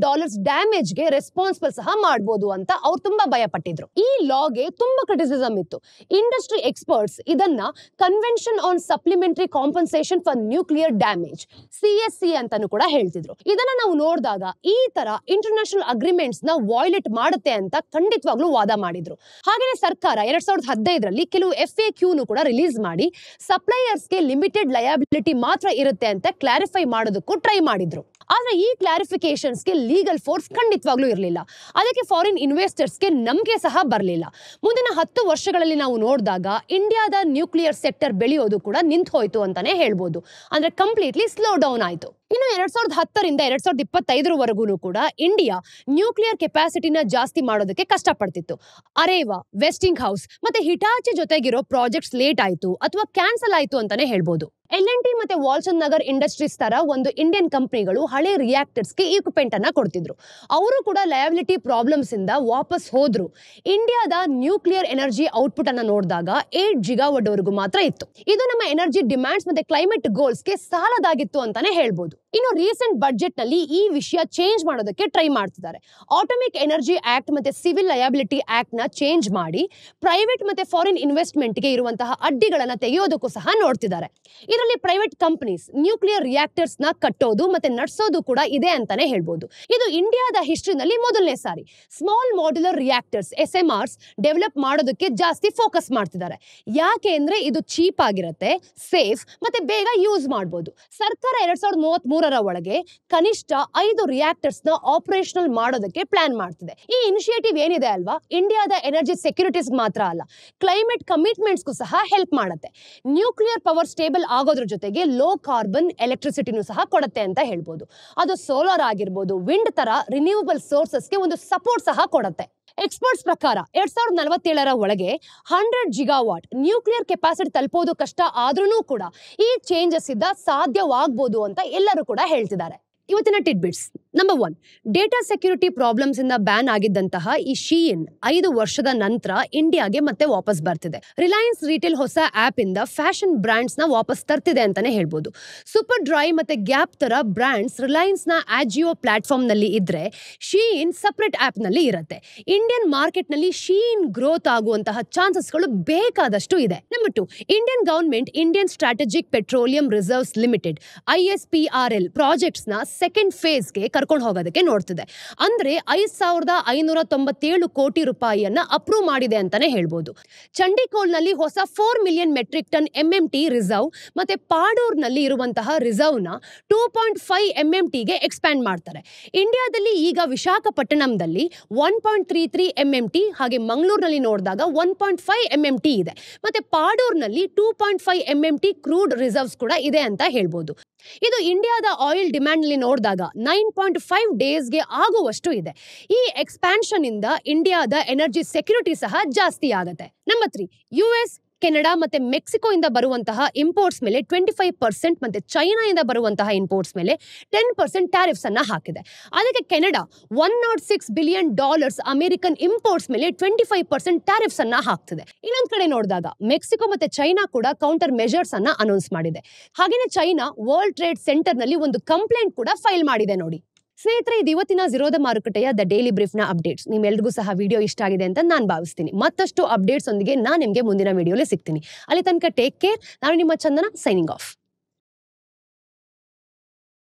ಡ್ಯಾಮೇಜ್ ಗೆ ರೆಸ್ಪಾನ್ಸಿಬಲ್ ಸಹ ಮಾಡಬಹುದು ಅಂತ ಅವ್ರು ತುಂಬಾ ಭಯ ಪಟ್ಟಿದ್ರು. ಈ ಲಾಗೆ ತುಂಬಾ ಕ್ರಿಟಿಸಿಸಮ್ ಇತ್ತು. ಇಂಡಸ್ಟ್ರಿ ಎಕ್ಸ್ಪರ್ಟ್ಸ್ ಇದನ್ನ convention on supplementary compensation for nuclear damage CSC ಅಂತಾನು ಕೂಡ ಹೇಳ್ತಿದ್ರು. ಇದನ್ನ ನಾವು ನೋಡಿದಾಗ ಈ ತರ ಇಂಟರ್ನ್ಯಾಷನಲ್ ಅಗ್ರಿಮೆಂಟ್ಸ್ ನ ವೈಲೇಟ್ ಮಾಡುತ್ತೆ ಅಂತ ಖಂಡಿತವಾಗ್ಲೂ ವಾದ ಮಾಡಿದ್ರು. ಹಾಗೇನೆ ಸರ್ಕಾರ 2015ರಲ್ಲಿ ಕೆಲವು FAQ ಕೂಡ ರಿಲೀಸ್ ಮಾಡಿ ಸಪ್ಲೈಯರ್ಸ್ ಗೆ ಲಿಮಿಟೆಡ್ ಲಯಬಿಲಿಟಿ ಮಾತ್ರ ಇರುತ್ತೆ ಅಂತ ಕ್ಲಾರಿಫೈ ಮಾಡೋದಕ್ಕೂ ಟ್ರೈ ಮಾಡಿದ್ರು. ಆದ್ರೆ ಈ ಕ್ಲಾರಿಫಿಕೇಶನ್ಸ್ ಗೆ ಲೀಗಲ್ ಫೋರ್ಸ್ ಖಂಡಿತವಾಗ್ಲೂ ಇರಲಿಲ್ಲ. ಅದಕ್ಕೆ ಫಾರಿನ್ ಇನ್ವೆಸ್ಟರ್ಸ್ ಗೆ ನಂಬಿಕೆ ಸಹ ಬರಲಿಲ್ಲ. ಮುಂದಿನ 10 ವರ್ಷಗಳಲ್ಲಿ ನಾವು ನೋಡಿದಾಗ ಇಂಡಿಯಾದ ನ್ಯೂಕ್ಲಿಯರ್ ಸೆಕ್ಟರ್ ಬೆಳೆಯೋದು ಕೂಡ ನಿಂತು ಹೋಯ್ತು ಅಂತಾನೆ ಹೇಳ್ಬೋದು. ಅಂದ್ರೆ ಕಂಪ್ಲೀಟ್ಲಿ ಸ್ಲೋ ಡೌನ್ ಆಯ್ತು. ಇನ್ನು 2010ರಿಂದ 2025ವರೆಗೂ ಕೂಡ ಇಂಡಿಯಾ ನ್ಯೂಕ್ಲಿಯರ್ ಕೆಪಾಸಿಟಿನ ಜಾಸ್ತಿ ಮಾಡೋದಕ್ಕೆ ಕಷ್ಟಪಡ್ತಿತ್ತು. ಅರೇವಾ, ವೆಸ್ಟಿಂಗ್ ಹೌಸ್ ಮತ್ತೆ ಹಿಟಾಚಿ ಜೊತೆಗಿರೋ ಪ್ರಾಜೆಕ್ಟ್ಸ್ ಲೇಟ್ ಆಯ್ತು ಅಥವಾ ಕ್ಯಾನ್ಸಲ್ ಆಯ್ತು ಅಂತಾನೆ ಹೇಳ್ಬೋದು. L&T ಮತ್ತೆ ವಾಲ್ಚಂದ್ ನಗರ್ ಇಂಡಸ್ಟ್ರೀಸ್ ತರ ಒಂದು ಇಂಡಿಯನ್ ಕಂಪನಿಗಳು ಹಳೆ ರಿಯಾಕ್ಟರ್ಸ್ ಗೆ ಇಕ್ವಿಪ್ಮೆಂಟ್ ಅನ್ನ ಕೊಡ್ತಿದ್ರು. ಅವರು ಕೂಡ ಲಯಬಿಲಿಟಿ ಪ್ರಾಬ್ಲಮ್ಸ್ ಇಂದ ವಾಪಸ್ ಹೋದ್ರು. ಇಂಡಿಯಾದ ನ್ಯೂಕ್ಲಿಯರ್ ಎನರ್ಜಿ ಔಟ್ಪುಟ್ ಅನ್ನ ನೋಡಿದಾಗ 8 ಗಿಗಾವಾಟ್ ವರೆಗೂ ಮಾತ್ರ ಇತ್ತು. ಇದು ನಮ್ಮ ಎನರ್ಜಿ ಡಿಮ್ಯಾಂಡ್ಸ್ ಮತ್ತೆ ಕ್ಲೈಮೇಟ್ ಗೋಲ್ಸ್ ಗೆ ಸಾಲದಾಗಿತ್ತು ಅಂತಾನೆ ಹೇಳ್ಬೋದು. ಇನ್ನು ರೀಸೆಂಟ್ ಬಜೆಟ್ ನಲ್ಲಿ ಈ ವಿಷಯ ಚೇಂಜ್ ಮಾಡೋದಕ್ಕೆ ಟ್ರೈ ಮಾಡ್ತಿದ್ದಾರೆ. ಆಟೋಮಿಕ್ ಎನರ್ಜಿ ಆಕ್ಟ್ ಮತ್ತೆ ಸಿವಿಲ್ ಲಯಬಿಲಿಟಿ ಆಕ್ಟ್ ನ ಚೇಂಜ್ ಮಾಡಿ ಪ್ರೈವೇಟ್ ಮತ್ತೆ ಫಾರಿನ್ ಇನ್ವೆಸ್ಟ್ಮೆಂಟ್ ಗೆ ಇರುವಂತಹ ಅಡ್ಡಿಗಳನ್ನ ತೆಗೆಯೋದಕ್ಕೂ ಸಹ ನೋಡ್ತಿದ್ದಾರೆ. ಇದರಲ್ಲಿ ಪ್ರೈವೇಟ್ ಕಂಪನೀಸ್ ನ್ಯೂಕ್ಲಿಯರ್ ರಿಯಾಕ್ಟರ್ಸ್ ನ ಕಟ್ಟೋದು ಮತ್ತೆ ನಡೆಸೋದು ಕೂಡ ಇದೆ ಅಂತಾನೆ ಹೇಳ್ಬೋದು. ಇದು ಇಂಡಿಯಾದ ಹಿಸ್ಟ್ರಿನಲ್ಲಿ ಮೊದಲನೇ ಸಾರಿ. Small modular reactors SMRs develop ಮಾಡೋದಕ್ಕೆ ಜಾಸ್ತಿ ಫೋಕಸ್ ಮಾಡ್ತಿದ್ದಾರೆ. ಯಾಕೆ ಅಂದ್ರೆ ಇದು ಚೀಪ್ ಆಗಿರುತ್ತೆ, ಸೇಫ್ ಮತ್ತೆ ಬೇಗ ಯೂಸ್ ಮಾಡಬಹುದು. ಸರ್ಕಾರ 2033ರ ಒಳಗೆ ಕನಿಷ್ಠ 5 ರಿಯಾಕ್ಟರ್ಸ್ ನ ಆಪರೇಷನಲ್ ಮಾಡೋದಕ್ಕೆ ಪ್ಲಾನ್ ಮಾಡ್ತಿದೆ. ಈ ಇನಿಷಿಯೇಟಿವ್ ಏನಿದೆ ಅಲ್ವಾ, ಇಂಡಿಯಾದ ಎನರ್ಜಿ ಸೆಕ್ಯೂರಿಟೀಸ್ ಮಾತ್ರ ಅಲ್ಲ, ಕ್ಲೈಮೇಟ್ ಕಮಿಟ್ಮೆಂಟ್ಸ್ಗೂ ಸಹ ಹೆಲ್ಪ್ ಮಾಡುತ್ತೆ. ನ್ಯೂಕ್ಲಿಯರ್ ಪವರ್ ಸ್ಟೇಬಲ್ ಆಗೋದ್ರ ಜೊತೆಗೆ ಲೋ ಕಾರ್ಬನ್ ಎಲೆಕ್ಟ್ರಿಸಿಟಿನೂ ಸಹ ಕೊಡುತ್ತೆ ಅಂತ ಹೇಳ್ಬೋದು. ಅದು ಸೋಲಾರ್ ಆಗಿರ್ಬೋದು, ವಿಂಡ್ ತರ ರಿನ್ಯೂವಬಲ್ ಸೋರ್ಸಸ್ಗೆ ಒಂದು ಸಪೋರ್ಟ್ ಸಹ ಕೊಡುತ್ತೆ. ಎಕ್ಸ್ಪರ್ಟ್ಸ್ ಪ್ರಕಾರ 2047ರ ಒಳಗೆ 100 ಗಿಗಾವಾಟ್ ನ್ಯೂಕ್ಲಿಯರ್ ಕೆಪಾಸಿಟಿ ತಲುಪೋದು ಕಷ್ಟ ಆದ್ರೂ ಕೂಡ ಈ ಚೇಂಜಸ್ ಇಂದ ಸಾಧ್ಯವಾಗಬಹುದು ಅಂತ ಎಲ್ಲರೂ ಕೂಡ ಹೇಳ್ತಿದ್ದಾರೆ. ಇವತ್ತಿನ ಟಿಡ್ಬಿಟ್ಸ್. ನಂಬರ್ 1, ಡೇಟಾ ಸೆಕ್ಯೂರಿಟಿ ಪ್ರಾಬ್ಲಮ್ಸ್ ಇಂದ ಬ್ಯಾನ್ ಆಗಿದ್ದಂತಹ ಈ ಶೀಯಿನ್ 5 ವರ್ಷದ ನಂತರ ಇಂಡಿಯಾಗೆ ಮತ್ತೆ ವಾಪಸ್ ಬರ್ತಿದೆ. ರಿಲಯನ್ಸ್ ರಿಟೇಲ್ ಹೊಸ ಆಪ್ ಇಂದ ಫ್ಯಾಷನ್ ಬ್ರಾಂಡ್ಸ್ ನ ವಾಪಸ್ ತರ್ತಿದೆ ಅಂತಾನೆ ಹೇಳ್ಬೋದು. ಸೂಪರ್ ಡ್ರೈ ಮತ್ತೆ ಗ್ಯಾಪ್ ತರ ಬ್ರಾಂಡ್ಸ್ ರಿಲಯನ್ಸ್ ನ ಆಜಿಯೋ ಪ್ಲಾಟ್ಫಾರ್ಮ್ ನಲ್ಲಿ ಇದ್ರೆ ಶೀಯಿನ್ ಸಪರೇಟ್ ಆಪ್ ನಲ್ಲಿ ಇರುತ್ತೆ. ಇಂಡಿಯನ್ ಮಾರ್ಕೆಟ್ ನಲ್ಲಿ ಶೀಯಿನ್ ಗ್ರೋತ್ ಆಗುವಂತಹ ಚಾನ್ಸಸ್ಗಳು ಬೇಕಾದಷ್ಟು ಇದೆ. Number 2, Indian government Indian strategic petroleum reserves limited ISPRL projects ನ ಸೆಕೆಂಡ್ ಫೇಸ್ಗೆ ಕರ್ಕೊಂಡು ಹೋಗೋದಕ್ಕೆ ನೋಡ್ತಿದೆ. ಅಂದ್ರೆ 5,597 ಕೋಟಿ ರೂಪಾಯಿಯನ್ನ ಅಪ್ರೂವ್ ಮಾಡಿದೆ ಅಂತಾನೆ ಹೇಳ್ಬೋದು. ಚಂಡಿಕೋಲ್ನಲ್ಲಿ ಹೊಸ 4 million metric ton MMT reserve ಮತ್ತೆ ಪಾಡೂರ್ನಲ್ಲಿ ಇರುವಂತಹ ರಿಸರ್ವ್ ನ 2.5 MMT ಗೆ ಎಕ್ಸ್ಪ್ಯಾಂಡ್ ಮಾಡ್ತಾರೆ. ಇಂಡಿಯಾದಲ್ಲಿ ಈಗ ವಿಶಾಖಪಟ್ಟಣಂದಲ್ಲಿ 1.33 MMT, ಹಾಗೆ ಮಂಗಳೂರಿನಲ್ಲಿ ನೋಡಿದಾಗ 1.5 MMT ಇದೆ. ಮತ್ತೆ ಪಾಡೂರ್ನಲ್ಲಿ 2.5 MMT ಕ್ರೂಡ್ ರಿಸರ್ವ್ಸ್ ಕೂಡ ಇದೆ ಅಂತ ಹೇಳ್ಬೋದು. ಇದು ಇಂಡಿಯಾದ ಆಯಿಲ್ ಡಿಮ್ಯಾಂಡ್ ನಲ್ಲಿ ನೋಡಿದಾಗ 9.5 ಡೇಸ್ಗೆ ಆಗುವಷ್ಟು ಇದೆ. ಈ ಎಕ್ಸ್ಪ್ಯಾನ್ಷನ್ ಇಂದ ಇಂಡಿಯಾದ ಎನರ್ಜಿ ಸೆಕ್ಯೂರಿಟಿ ಸಹ ಜಾಸ್ತಿ ಆಗುತ್ತೆ. ನಂಬರ್ 3, US, ಕೆನಡಾ ಮತ್ತೆ ಮೆಕ್ಸಿಕೋ ಇಂದ ಬರುವಂತಹ ಇಂಪೋರ್ಟ್ಸ್ ಮೇಲೆ 25% ಮತ್ತೆ ಚೈನಾ ಇಂದ ಬರುವಂತಹ ಇಂಪೋರ್ಟ್ಸ್ ಮೇಲೆ 10% ಟ್ಯಾರಿಫ್ಸ್ ಅನ್ನ ಹಾಕಿದೆ. ಅದಕ್ಕೆ ಕೆನಡಾ $106 ಬಿಲಿಯನ್ ಅಮೆರಿಕನ್ ಇಂಪೋರ್ಟ್ಸ್ ಮೇಲೆ 25% ಟ್ಯಾರಿಫ್ಸ್ ಅನ್ನ ಹಾಕ್ತಿದೆ. ಇನ್ನೊಂದ್ ಕಡೆ ನೋಡಿದಾಗ ಮೆಕ್ಸಿಕೋ ಮತ್ತೆ ಚೈನಾ ಕೂಡ ಕೌಂಟರ್ ಮೆಜರ್ಸ್ ಅನ್ನ ಅನೌನ್ಸ್ ಮಾಡಿದೆ. ಹಾಗೇನೆ ಚೈನಾ ವರ್ಲ್ಡ್ ಟ್ರೇಡ್ ಸೆಂಟರ್ ನಲ್ಲಿ ಒಂದು ಕಂಪ್ಲೇಂಟ್ ಕೂಡ ಫೈಲ್ ಮಾಡಿದೆ ನೋಡಿ. ಸ್ನೇಹಿತರೆ, ಇದು ಇವತ್ತಿನ ಝೀರೋದ ಮಾರುಕಟ್ಟೆಯ ದ ಡೈಲಿ ಬ್ರೀಫ್ ನ ಅಪ್ಡೇಟ್ಸ್. ನಿಮ್ಮೆಲ್ರಿಗೂ ಸಹ ವಿಡಿಯೋ ಇಷ್ಟ ಆಗಿದೆ ಅಂತ ನಾನು ಭಾವಿಸ್ತೀನಿ. ಮತ್ತಷ್ಟು ಅಪ್ಡೇಟ್ಸ್ ಒಂದಿಗೆ ನಾನು ನಿಮಗೆ ಮುಂದಿನ ವಿಡಿಯೋಲಿ ಸಿಗ್ತೀನಿ. ಅಲ್ಲಿ ತನಕ ಟೇಕ್ ಕೇರ್. ನಾನು ನಿಮ್ಮ ಚಂದನ, ಸೈನಿಂಗ್ ಆಫ್.